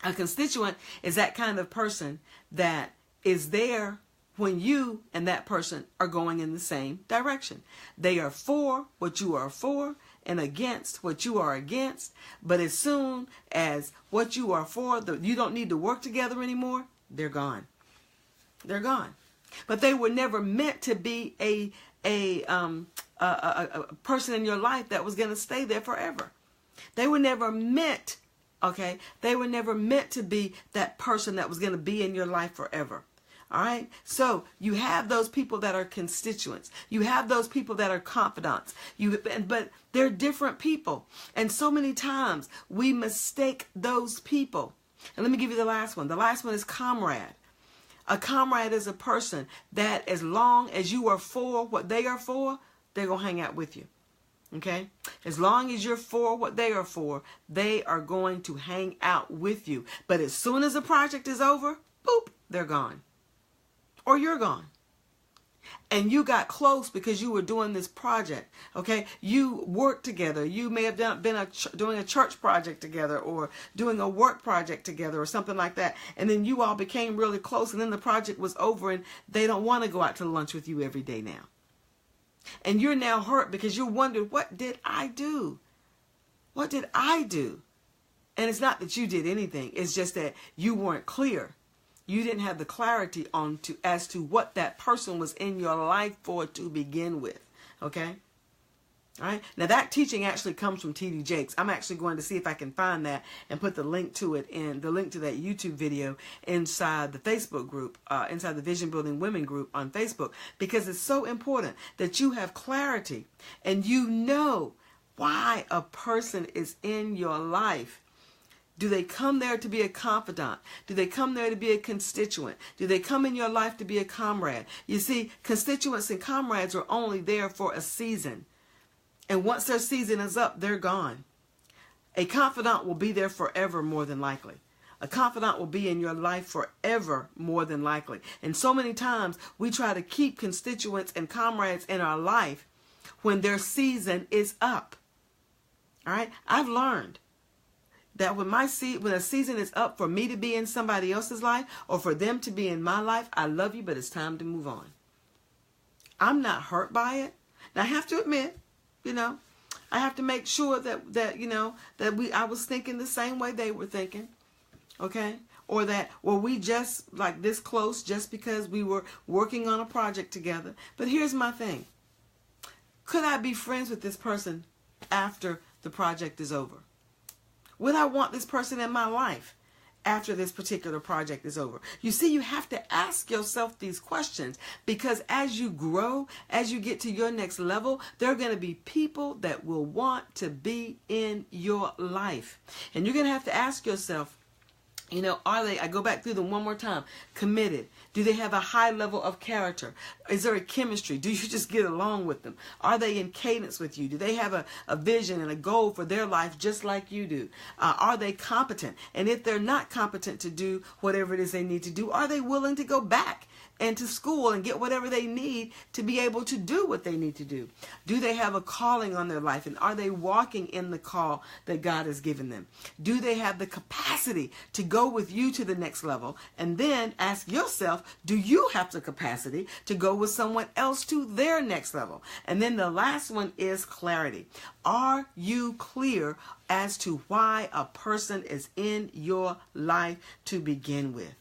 A constituent is that kind of person that is there when you and that person are going in the same direction. They are for what you are for, and against what you are against. But as soon as what you are for, you don't need to work together anymore, they're gone. They're gone. But they were never meant to be a person in your life that was going to stay there forever. They were never meant, okay? They were never meant to be that person that was going to be in your life forever. All right. So you have those people that are constituents. You have those people that are confidants. But they're different people. And so many times we mistake those people. And let me give you the last one. The last one is comrade. A comrade is a person that as long as you are for what they are for, they're going to hang out with you. Okay? As long as you're for what they are for, they are going to hang out with you. But as soon as the project is over, boop, they're gone. Or you're gone. And you got close because you were doing this project. Okay? You worked together. You may have been doing a church project together or doing a work project together or something like that. And then you all became really close and then the project was over and they don't want to go out to lunch with you every day now. And you're now hurt because you wondered, what did I do? What did I do? And it's not that you did anything. It's just that you weren't clear. You didn't have the clarity as to what that person was in your life for to begin with. Okay? All right? Now that teaching actually comes from T.D. Jakes. I'm actually going to see if I can find that and put the link to it in the link to that YouTube video inside the Facebook group, inside the Vision Building Women group on Facebook, because it's so important that you have clarity and you know why a person is in your life. Do they come there to be a confidant? Do they come there to be a constituent? Do they come in your life to be a comrade? You see, constituents and comrades are only there for a season. And once their season is up, they're gone. A confidant will be there forever, more than likely. A confidant will be in your life forever, more than likely. And so many times we try to keep constituents and comrades in our life when their season is up. All right? I've learned that when a season is up for me to be in somebody else's life or for them to be in my life, I love you, but it's time to move on. I'm not hurt by it. Now I have to admit, I have to make sure that I was thinking the same way they were thinking. Okay? Or that, we just like this close just because we were working on a project together. But here's my thing. Could I be friends with this person after the project is over? Would I want this person in my life after this particular project is over? You see, you have to ask yourself these questions because as you grow, as you get to your next level, there are going to be people that will want to be in your life. And you're going to have to ask yourself, are they, I go back through them one more time, committed? Do they have a high level of character? Is there a chemistry? Do you just get along with them? Are they in cadence with you? Do they have a vision and a goal for their life just like you do? Are they competent? And if they're not competent to do whatever it is they need to do, are they willing to go back and to school and get whatever they need to be able to do what they need to do? Do they have a calling on their life, and are they walking in the call that God has given them? Do they have the capacity to go with you to the next level? And then ask yourself, do you have the capacity to go with someone else to their next level? And then the last one is clarity. Are you clear as to why a person is in your life to begin with?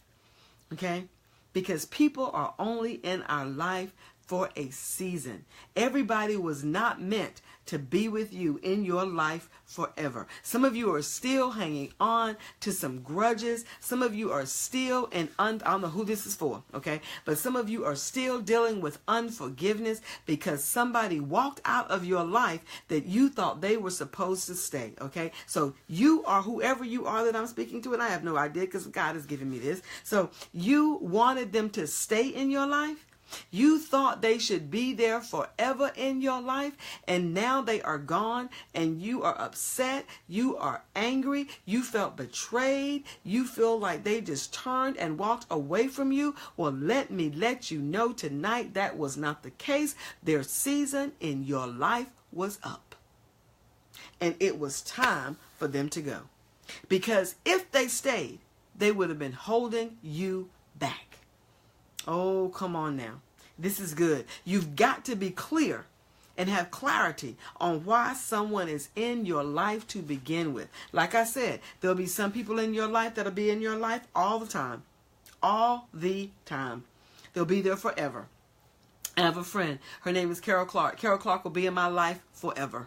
Okay? Because people are only in our life for a season. Everybody was not meant to be with you in your life forever. Some of you are still hanging on to some grudges. Some of you are still I don't know who this is for, okay? But some of you are still dealing with unforgiveness because somebody walked out of your life that you thought they were supposed to stay, okay? So you are whoever you are that I'm speaking to, and I have no idea because God has given me this. So you wanted them to stay in your life. You thought they should be there forever in your life, and now they are gone, and you are upset, you are angry, you felt betrayed, you feel like they just turned and walked away from you. Well, let me let you know tonight that was not the case. Their season in your life was up, and it was time for them to go. Because if they stayed, they would have been holding you back. Oh, come on now. This is good. You've got to be clear and have clarity on why someone is in your life to begin with. Like I said, there'll be some people in your life that'll be in your life all the time. All the time. They'll be there forever. I have a friend. Her name is Carol Clark. Carol Clark will be in my life forever.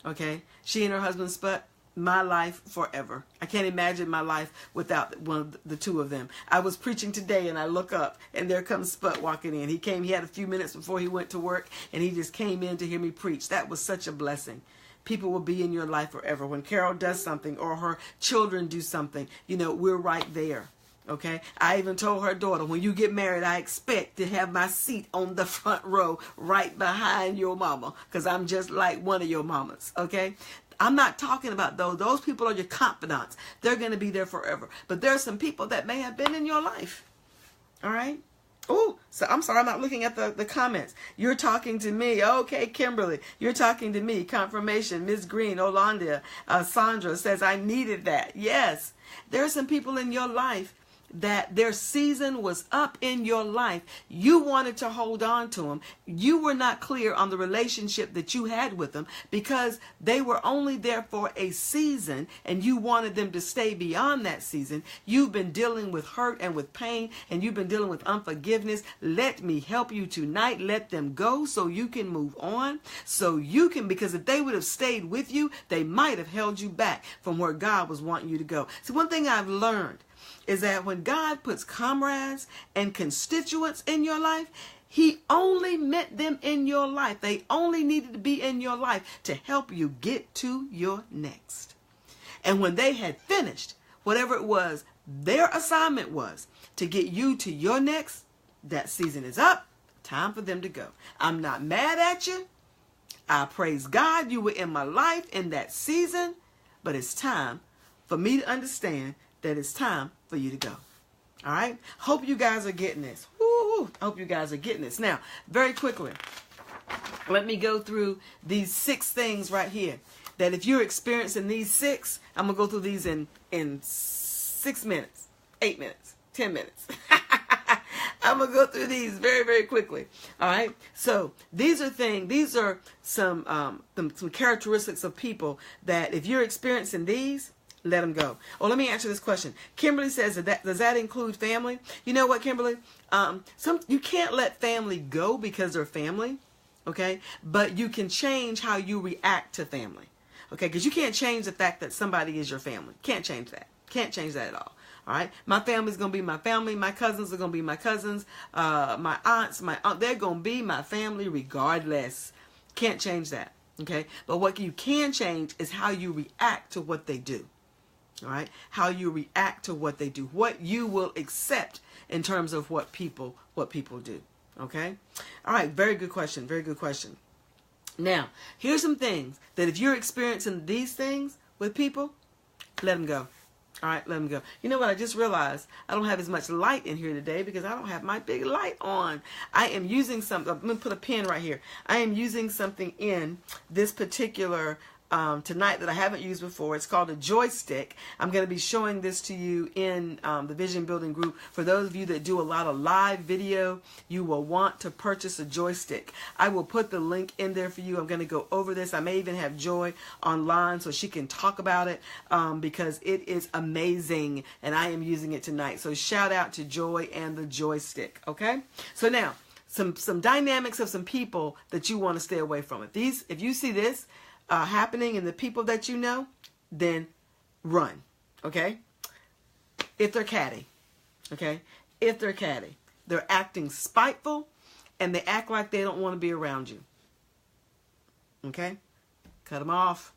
Okay? She and her husband Sput, my life forever. I can't imagine my life without one of the two of them. I was preaching today and I look up and there comes Sput walking in. He had a few minutes before he went to work and he just came in to hear me preach. That was such a blessing. People will be in your life forever. When Carol does something or her children do something, we're right there. Okay, I even told her daughter, when you get married, I expect to have my seat on the front row right behind your mama, because I'm just like one of your mamas. Okay, I'm not talking about those. Those people are your confidants. They're going to be there forever. But there are some people that may have been in your life. All right. Oh, so I'm sorry, I'm not looking at the comments. You're talking to me. Okay, Kimberly, you're talking to me. Confirmation. Ms. Green, Olandia, Sandra says, I needed that. Yes, there are some people in your life that their season was up in your life. You wanted to hold on to them. You were not clear on the relationship that you had with them because they were only there for a season and you wanted them to stay beyond that season. You've been dealing with hurt and with pain and you've been dealing with unforgiveness. Let me help you tonight. Let them go so you can move on. Because if they would have stayed with you, they might have held you back from where God was wanting you to go. So one thing I've learned is that when God puts comrades and constituents in your life, he only meant them in your life. They only needed to be in your life to help you get to your next. And when they had finished, whatever it was, their assignment was to get you to your next, that season is up, time for them to go. I'm not mad at you. I praise God you were in my life in that season, but it's time for me to understand that it's time for you to go. All right. Hope you guys are getting this. Woo! Hope you guys are getting this. Now, very quickly, let me go through these 6 things right here. That if you're experiencing these 6, I'm going to go through these in 6 minutes, 8 minutes, 10 minutes. I'm going to go through these very, very quickly. All right. So these are some characteristics of people that if you're experiencing these, let them go. Oh, let me answer this question. Kimberly says, does that include family? You know what, Kimberly? You can't let family go because they're family, okay? But you can change how you react to family, okay? Because you can't change the fact that somebody is your family. Can't change that. Can't change that at all. All right? My family's going to be my family. My cousins are going to be my cousins. My aunts, they're going to be my family regardless. Can't change that, okay? But what you can change is how you react to what they do. All right, how you react to what they do, what you will accept in terms of what people do. Okay, all right, very good question, very good question. Now, here's some things that if you're experiencing these things with people, let them go. All right, let them go. You know what? I just realized I don't have as much light in here today because I don't have my big light on. I am using something. I'm going to put a pin right here. I am using something in this particular tonight that I haven't used before. It's called a joystick. I'm going to be showing this to you in the Vision Building group. For those of you that do a lot of live video, you will want to purchase a joystick. I will put the link in there for you. I'm going to go over this. I may even have Joy online so she can talk about it because it is amazing and I am using it tonight. So shout out to Joy and the joystick. Okay. So now some dynamics of some people that you want to stay away from. If you see this happening in the people that you know, then run, okay? If they're catty, okay? If they're catty, they're acting spiteful, and they act like they don't want to be around you, okay? Cut them off.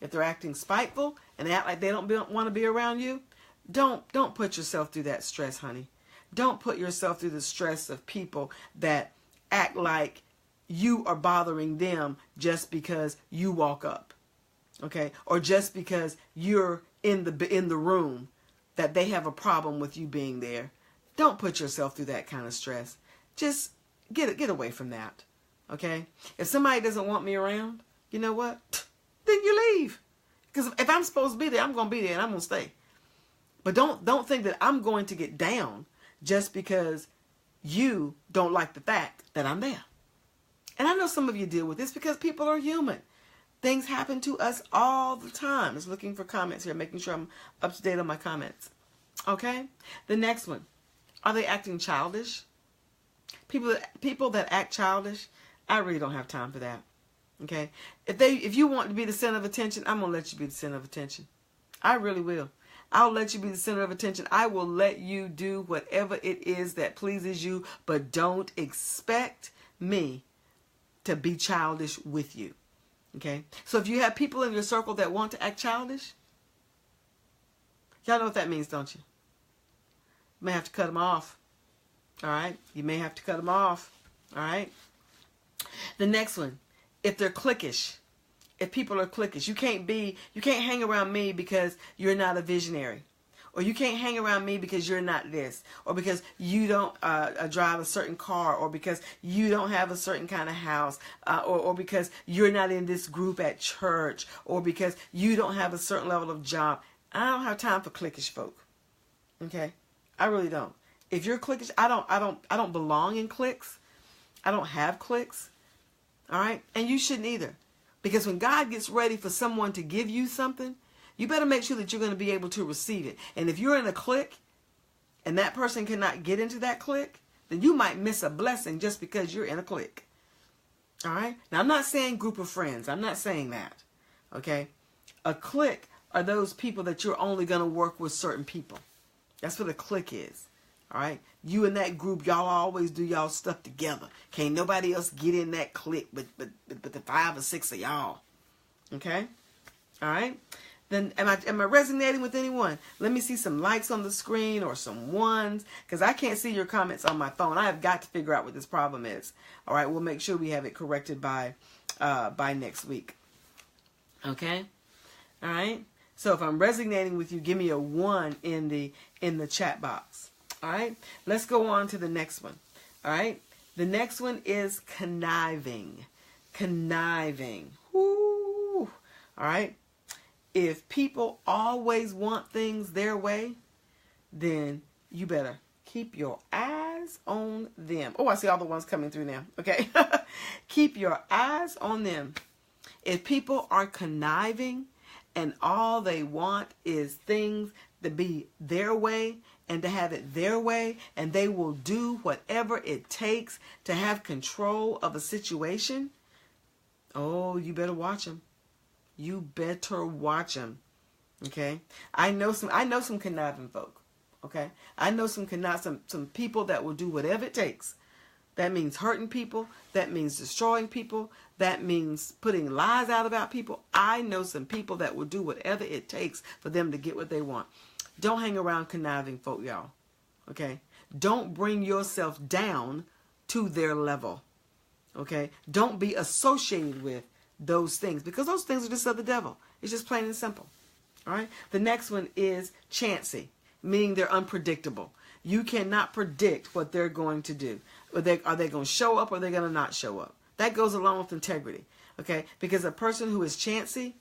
If they're acting spiteful, and they act like they don't want to be around you, don't put yourself through that stress, honey. Don't put yourself through the stress of people that act like you are bothering them just because you walk up, okay? Or just because you're in the room that they have a problem with you being there. Don't put yourself through that kind of stress. Just get away from that, okay? If somebody doesn't want me around, you know what? Then you leave. Because if I'm supposed to be there, I'm going to be there and I'm going to stay. But don't think that I'm going to get down just because you don't like the fact that I'm there. And I know some of you deal with this because people are human. Things happen to us all the time. Just looking for comments here, making sure I'm up to date on my comments. Okay? The next one. Are they acting childish? People that act childish, I really don't have time for that. Okay? If you want to be the center of attention, I'm going to let you be the center of attention. I really will. I'll let you be the center of attention. I will let you do whatever it is that pleases you, but don't expect me to be childish with you. Okay? So if you have people in your circle that want to act childish, y'all know what that means, don't you? You may have to cut them off. All right? You may have to cut them off. All right? The next one, if they're cliquish, if people are cliquish, you can't hang around me because you're not a visionary. Or you can't hang around me because you're not this. Or because you don't drive a certain car. Or because you don't have a certain kind of house. Or because you're not in this group at church. Or because you don't have a certain level of job. I don't have time for cliquish folk. Okay? I really don't. If you're cliquish, I don't belong in cliques. I don't have cliques. All right? And you shouldn't either. Because when God gets ready for someone to give you something, you better make sure that you're going to be able to receive it. And if you're in a clique and that person cannot get into that clique, then you might miss a blessing just because you're in a clique. All right? Now, I'm not saying group of friends. I'm not saying that. Okay? A clique are those people that you're only going to work with certain people. That's what a clique is. All right? You and that group, y'all always do y'all stuff together. Can't nobody else get in that clique but the 5 or 6 of y'all. Okay? All right? Then am I resonating with anyone? Let me see some likes on the screen or some ones, because I can't see your comments on my phone. I have got to figure out what this problem is. All right, we'll make sure we have it corrected by next week. Okay? All right? So if I'm resonating with you, give me a 1 in the chat box. All right? Let's go on to the next one. All right? The next one is conniving. Conniving. Woo! All right? If people always want things their way, then you better keep your eyes on them. Oh, I see all the ones coming through now. Okay. Keep your eyes on them. If people are conniving and all they want is things to be their way and to have it their way, and they will do whatever it takes to have control of a situation, oh, you better watch them. You better watch them. Okay? I know some conniving folk. Okay? I know some people that will do whatever it takes. That means hurting people. That means destroying people. That means putting lies out about people. I know some people that will do whatever it takes for them to get what they want. Don't hang around conniving folk, y'all. Okay? Don't bring yourself down to their level. Okay? Don't be associated with those things, because those things are just of the devil. It's just plain and simple. All right. The next one is chancy, meaning they're unpredictable. You cannot predict what they're going to do. Are they going to show up or are they going to not show up? That goes along with integrity. Okay. Because a person who is chancy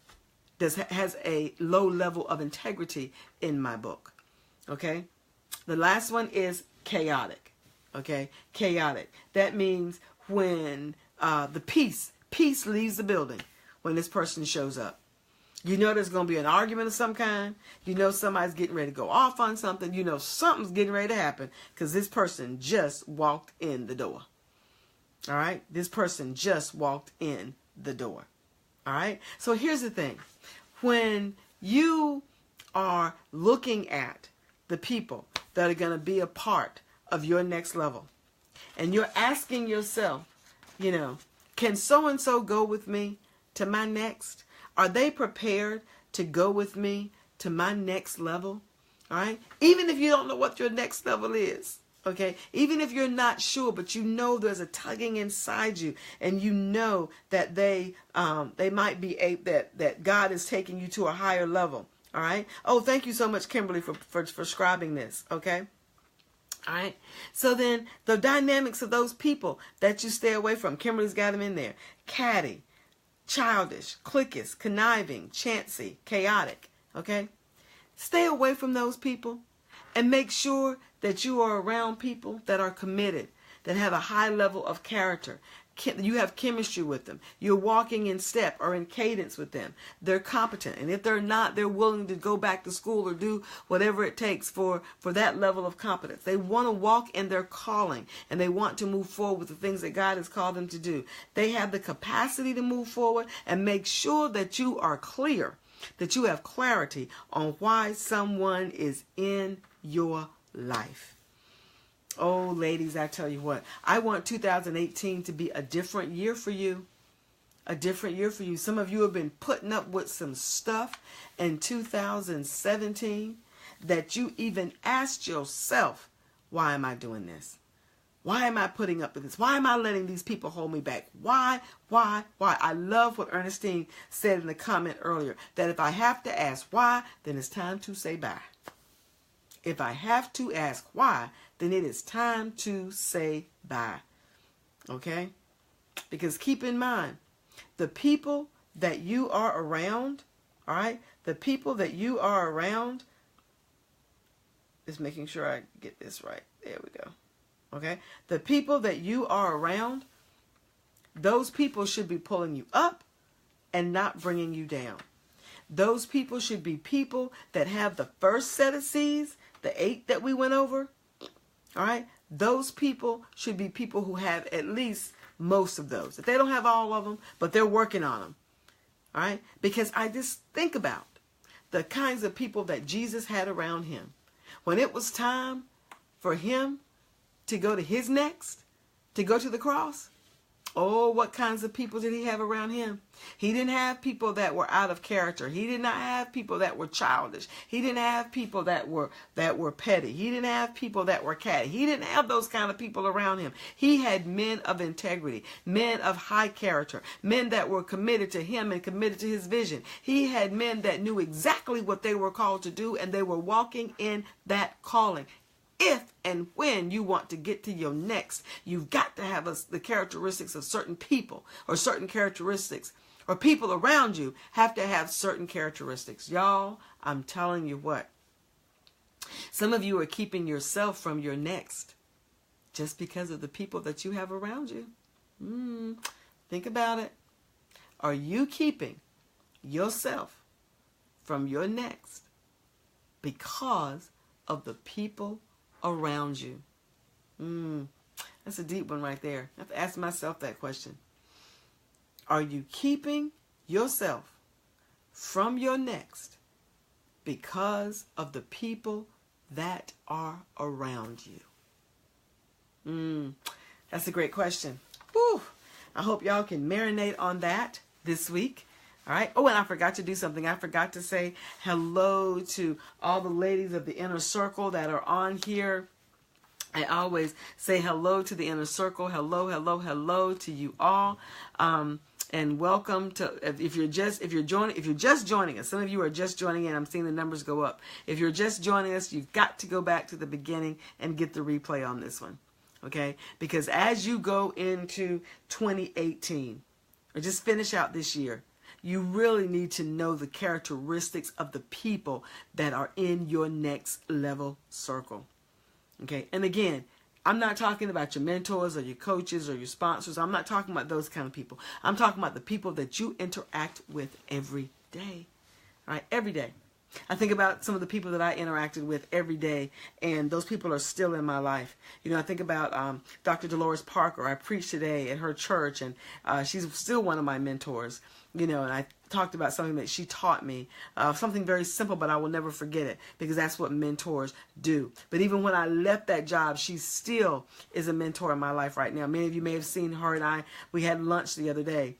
has a low level of integrity in my book. Okay. The last one is chaotic. Okay. Chaotic. That means when the peace leaves the building when this person shows up. You know there's going to be an argument of some kind. You know somebody's getting ready to go off on something. You know something's getting ready to happen because this person just walked in the door. All right? This person just walked in the door. All right? So here's the thing. When you are looking at the people that are going to be a part of your next level, and you're asking yourself, you know, can so-and-so go with me to my next? Are they prepared to go with me to my next level? All right? Even if you don't know what your next level is, okay? Even if you're not sure, but you know there's a tugging inside you, and you know that they might be that God is taking you to a higher level. All right? Oh, thank you so much, Kimberly, for scribing this, okay? All right. So then the dynamics of those people that you stay away from. Kimberly's got them in there. Catty, childish, cliquish, conniving, chancy, chaotic. Okay. Stay away from those people and make sure that you are around people that are committed, that have a high level of character, You have chemistry with them. You're walking in step or in cadence with them. They're competent. And if they're not, they're willing to go back to school or do whatever it takes for that level of competence. They want to walk in their calling, and they want to move forward with the things that God has called them to do. They have the capacity to move forward, and make sure that you are clear, that you have clarity on why someone is in your life. Oh, ladies, I tell you what, I want 2018 to be a different year for you. A different year for you. Some of you have been putting up with some stuff in 2017 that you even asked yourself, why am I doing this? Why am I putting up with this? Why am I letting these people hold me back? Why? I love what Ernestine said in the comment earlier, that if I have to ask why, then it's time to say bye. If I have to ask why, then it is time to say bye. Okay? Because keep in mind, the people that you are around, all right? The people that you are around, just making sure I get this right. There we go. Okay? The people that you are around, those people should be pulling you up and not bringing you down. Those people should be people that have the first set of C's, the 8 that we went over. All right? Those people should be people who have at least most of those. If they don't have all of them, but they're working on them. All right? Because I just think about the kinds of people that Jesus had around him. When it was time for him to go to his next, to go to the cross, oh, what kinds of people did he have around him? He didn't have people that were out of character. He did not have people that were childish. He didn't have people that were petty. He didn't have people that were catty. He didn't have those kind of people around him. He had men of integrity, men of high character, men that were committed to him and committed to his vision. He had men that knew exactly what they were called to do, and they were walking in that calling. If and when you want to get to your next, you've got to have the characteristics of certain people, or certain characteristics, or people around you have to have certain characteristics. Y'all, I'm telling you what. Some of you are keeping yourself from your next just because of the people that you have around you. Think about it. Are you keeping yourself from your next because of the people around you? That's a deep one right there. I have to ask myself that question. Are you keeping yourself from your next because of the people that are around you? That's a great question. Whew. I hope y'all can marinate on that this week. All right. Oh, and I forgot to do something. I forgot to say hello to all the ladies of the inner circle that are on here. I always say hello to the inner circle. Hello to you all. And welcome to, if you're just joining us. Some of you are just joining in. I'm seeing the numbers go up. If you're just joining us, you've got to go back to the beginning and get the replay on this one. Okay? Because as you go into 2018, or just finish out this year, you really need to know the characteristics of the people that are in your next level circle. Okay? And again, I'm not talking about your mentors or your coaches or your sponsors. I'm not talking about those kind of people. I'm talking about the people that you interact with every day. All right? Every day. I think about some of the people that I interacted with every day, and those people are still in my life. You know, I think about Dr. Dolores Parker. I preached today at her church, and she's still one of my mentors. You know, and I talked about something that she taught me, something very simple, but I will never forget it, because that's what mentors do. But even when I left that job, she still is a mentor in my life right now. Many of you may have seen her and we had lunch the other day.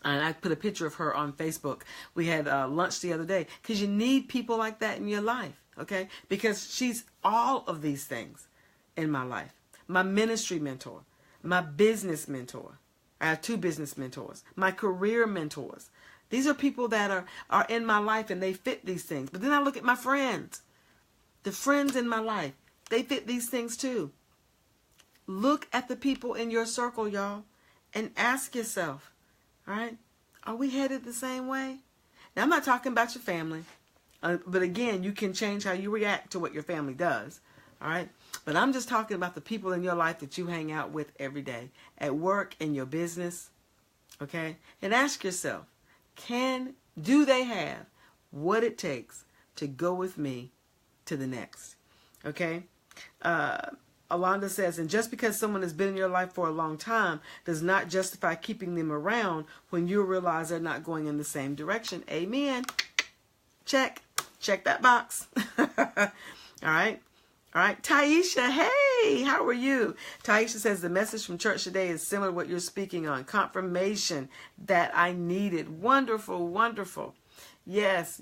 And I put a picture of her on Facebook. We had lunch the other day, because you need people like that in your life, okay? Because she's all of these things in my life. My ministry mentor, my business mentor. I have 2 business mentors. My career mentors. These are people that are in my life, and they fit these things. But then I look at my friends. The friends in my life, they fit these things too. Look at the people in your circle, y'all, and ask yourself, all right, are we headed the same way? Now, I'm not talking about your family. But again, you can change how you react to what your family does. All right. But I'm just talking about the people in your life that you hang out with every day, at work, in your business. Okay. And ask yourself, do they have what it takes to go with me to the next? Okay. Alonda says, and just because someone has been in your life for a long time does not justify keeping them around when you realize they're not going in the same direction. Amen. Check that box. All right. All right. Taisha, hey, how are you? Taisha says the message from church today is similar to what you're speaking on. Confirmation that I needed. Wonderful, wonderful. Yes.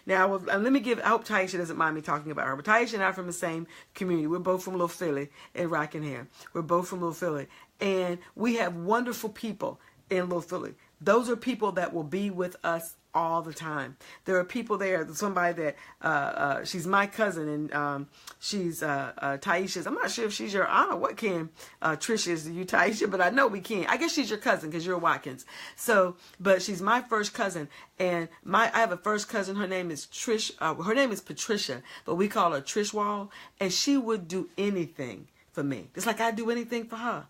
Now, I hope Taisha doesn't mind me talking about her, but Taisha and I are from the same community. We're both from Little Philly in Rockingham. We're both from Little Philly. And we have wonderful people in Little Philly. Those are people that will be with us all the time. There are people there, somebody that, she's my cousin, and she's Taisha's. I'm not sure if she's your aunt or what Ken Trisha is to you, Taisha, but I know we can. I guess she's your cousin because you're Watkins. So, but she's my first cousin, and I have a first cousin. Her name is Trish. Her name is Patricia, but we call her Trish Wall, and she would do anything for me, just like I do anything for her.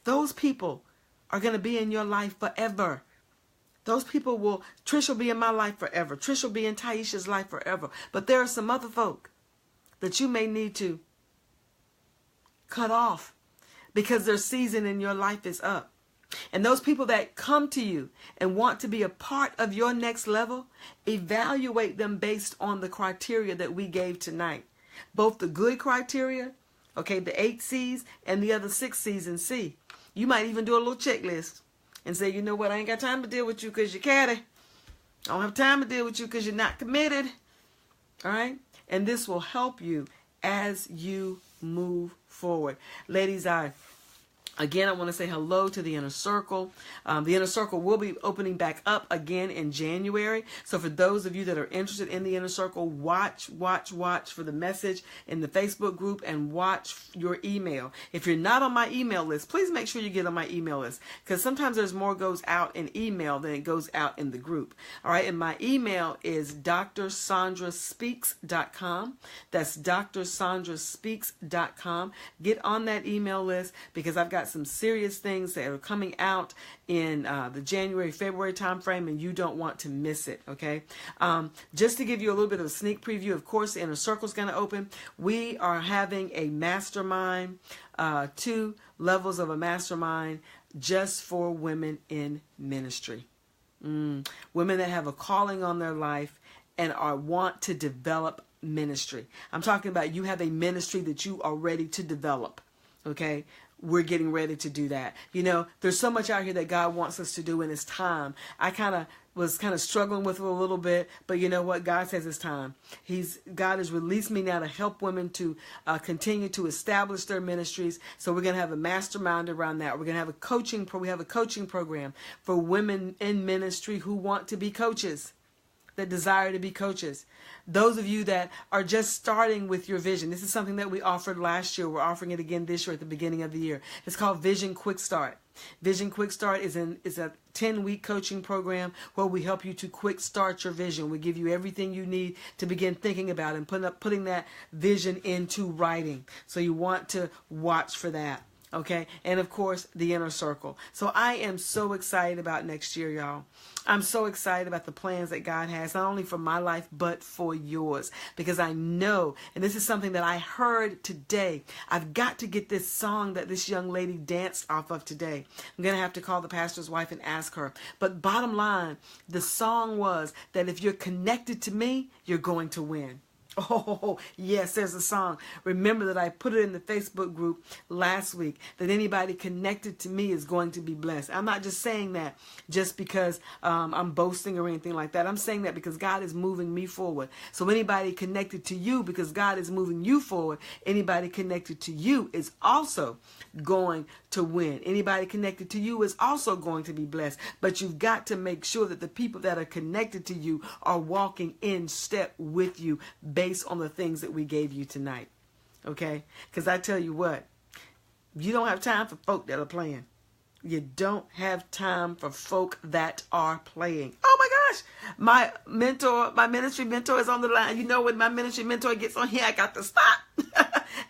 Those people are going to be in your life forever. Those people Trish will be in my life forever. Trish will be in Taisha's life forever. But there are some other folk that you may need to cut off because their season in your life is up. And those people that come to you and want to be a part of your next level, evaluate them based on the criteria that we gave tonight. Both the good criteria, okay, the 8 C's, and the other 6 C's and C. You might even do a little checklist and say, you know what, I ain't got time to deal with you because you're catty. I don't have time to deal with you because you're not committed. All right? And this will help you as you move forward. Ladies, Again, I want to say hello to the Inner Circle. The Inner Circle will be opening back up again in January. So for those of you that are interested in the Inner Circle, watch for the message in the Facebook group and watch your email. If you're not on my email list, please make sure you get on my email list, because sometimes there's more goes out in email than it goes out in the group. All right, and my email is drsandraspeaks.com. That's drsandraspeaks.com. Get on that email list, because I've got some serious things that are coming out in the January, February timeframe, and you don't want to miss it, okay? Just to give you a little bit of a sneak preview, of course, the Inner Circle is going to open. We are having a mastermind, 2 levels of a mastermind just for women in ministry. Women that have a calling on their life and want to develop ministry. I'm talking about you have a ministry that you are ready to develop, okay? We're getting ready to do that. You know, there's so much out here that God wants us to do in His time. I was struggling with it a little bit, but you know what? God says it's time. God has released me now to help women to continue to establish their ministries. So we're going to have a mastermind around that. We're going to have we have a coaching program for women in ministry who want to be coaches, that desire to be coaches. Those of you that are just starting with your vision, this is something that we offered last year. We're offering it again this year at the beginning of the year. It's called Vision Quick Start. Vision Quick Start is a 10-week coaching program where we help you to quick start your vision. We give you everything you need to begin thinking about and putting that vision into writing. So you want to watch for that. Okay, and of course, the Inner Circle. So I am so excited about next year, y'all. I'm so excited about the plans that God has, not only for my life, but for yours. Because I know, and this is something that I heard today, I've got to get this song that this young lady danced off of today. I'm going to have to call the pastor's wife and ask her. But bottom line, the song was that if you're connected to me, you're going to win. Oh, yes, there's a song. Remember that I put it in the Facebook group last week, that anybody connected to me is going to be blessed. I'm not just saying that just because I'm boasting or anything like that. I'm saying that because God is moving me forward. So anybody connected to you, because God is moving you forward, anybody connected to you is also going to win. Anybody connected to you is also going to be blessed. But you've got to make sure that the people that are connected to you are walking in step with you based on the things that we gave you tonight. Okay? Because I tell you what, you don't have time for folk that are playing. You don't have time for folk that are playing. Oh my gosh, my ministry mentor is on the line. You know, when my ministry mentor gets on here, I got to stop.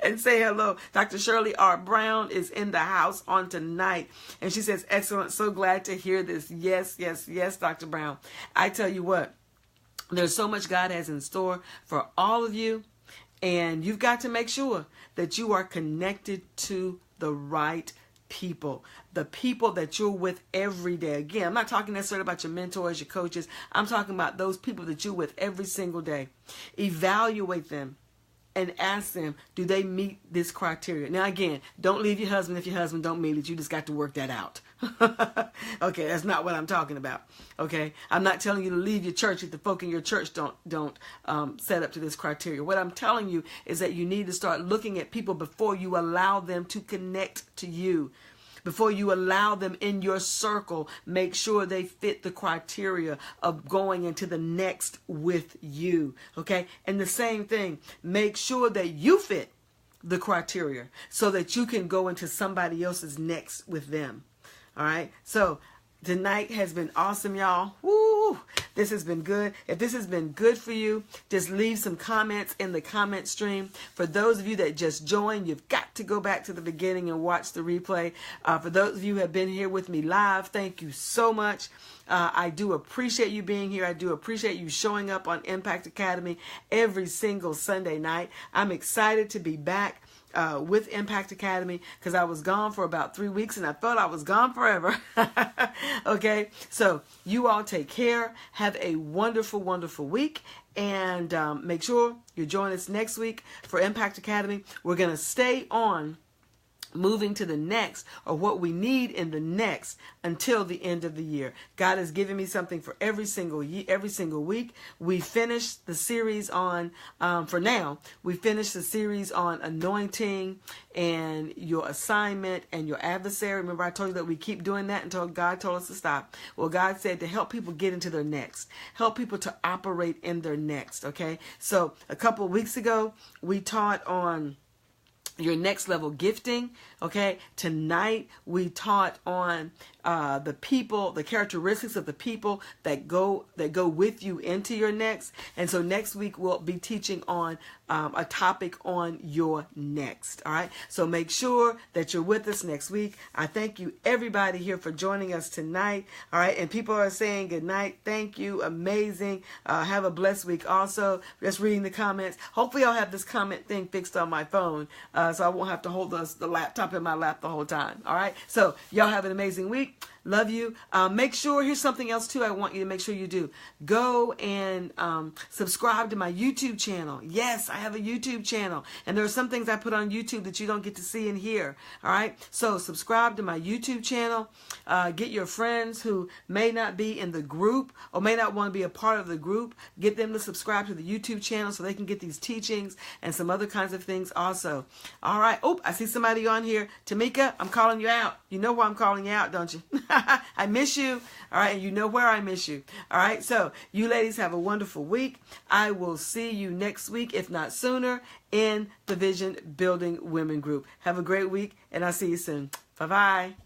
and say hello. Dr. Shirley R. Brown is in the house on tonight. And she says, excellent. So glad to hear this. Yes, yes, yes, Dr. Brown. I tell you what, there's so much God has in store for all of you. And you've got to make sure that you are connected to the right people, the people that you're with every day. Again, I'm not talking necessarily about your mentors, your coaches. I'm talking about those people that you're with every single day. Evaluate them and ask them, do they meet this criteria? Now, again, don't leave your husband if your husband don't meet it. You just got to work that out. Okay, that's not what I'm talking about. Okay, I'm not telling you to leave your church if the folk in your church don't set up to this criteria. What I'm telling you is that you need to start looking at people before you allow them to connect to you. Before you allow them in your circle, make sure they fit the criteria of going into the next with you. Okay? And the same thing, make sure that you fit the criteria so that you can go into somebody else's next with them. All right? So tonight has been awesome, y'all. Woo! This has been good. If this has been good for you, just leave some comments in the comment stream. For those of you that just joined, you've got to go back to the beginning and watch the replay. For those of you who have been here with me live, thank you so much. I do appreciate you being here. I do appreciate you showing up on Impact Academy every single Sunday night. I'm excited to be back with Impact Academy because I was gone for about 3 weeks and I felt I was gone forever. Okay, so you all take care. Have a wonderful, wonderful week. And make sure you join us next week for Impact Academy. We're going to stay on moving to the next, or what we need in the next, until the end of the year. God has given me something for every single week. We finished the series on, for now, we finished the series on anointing and your assignment and your adversary. Remember, I told you that we keep doing that until God told us to stop. Well, God said to help people get into their next, help people to operate in their next. Okay, so a couple of weeks ago, we taught on your next level gifting. Okay, tonight we taught on the people, the characteristics of the people that go with you into your next. And so next week we'll be teaching on a topic on your next. All right, so make sure that you're with us next week. I thank you everybody here for joining us tonight. All right, and people are saying good night. Thank you, amazing. Have a blessed week. Also, just reading the comments. Hopefully I'll have this comment thing fixed on my phone, so I won't have to hold the laptop in my lap the whole time. All right, so y'all have an amazing week. Love you. Make sure, here's something else too I want you to make sure you do. Go and subscribe to my YouTube channel. Yes, I have a YouTube channel. And there are some things I put on YouTube that you don't get to see and hear. All right? So subscribe to my YouTube channel. Get your friends who may not be in the group or may not want to be a part of the group. Get them to subscribe to the YouTube channel so they can get these teachings and some other kinds of things also. All right. Oh, I see somebody on here. Tamika, I'm calling you out. You know why I'm calling you out, don't you? I miss you. All right. And you know where I miss you. All right. So you ladies have a wonderful week. I will see you next week, if not sooner, in the Vision Building Women group. Have a great week, and I'll see you soon. Bye-bye.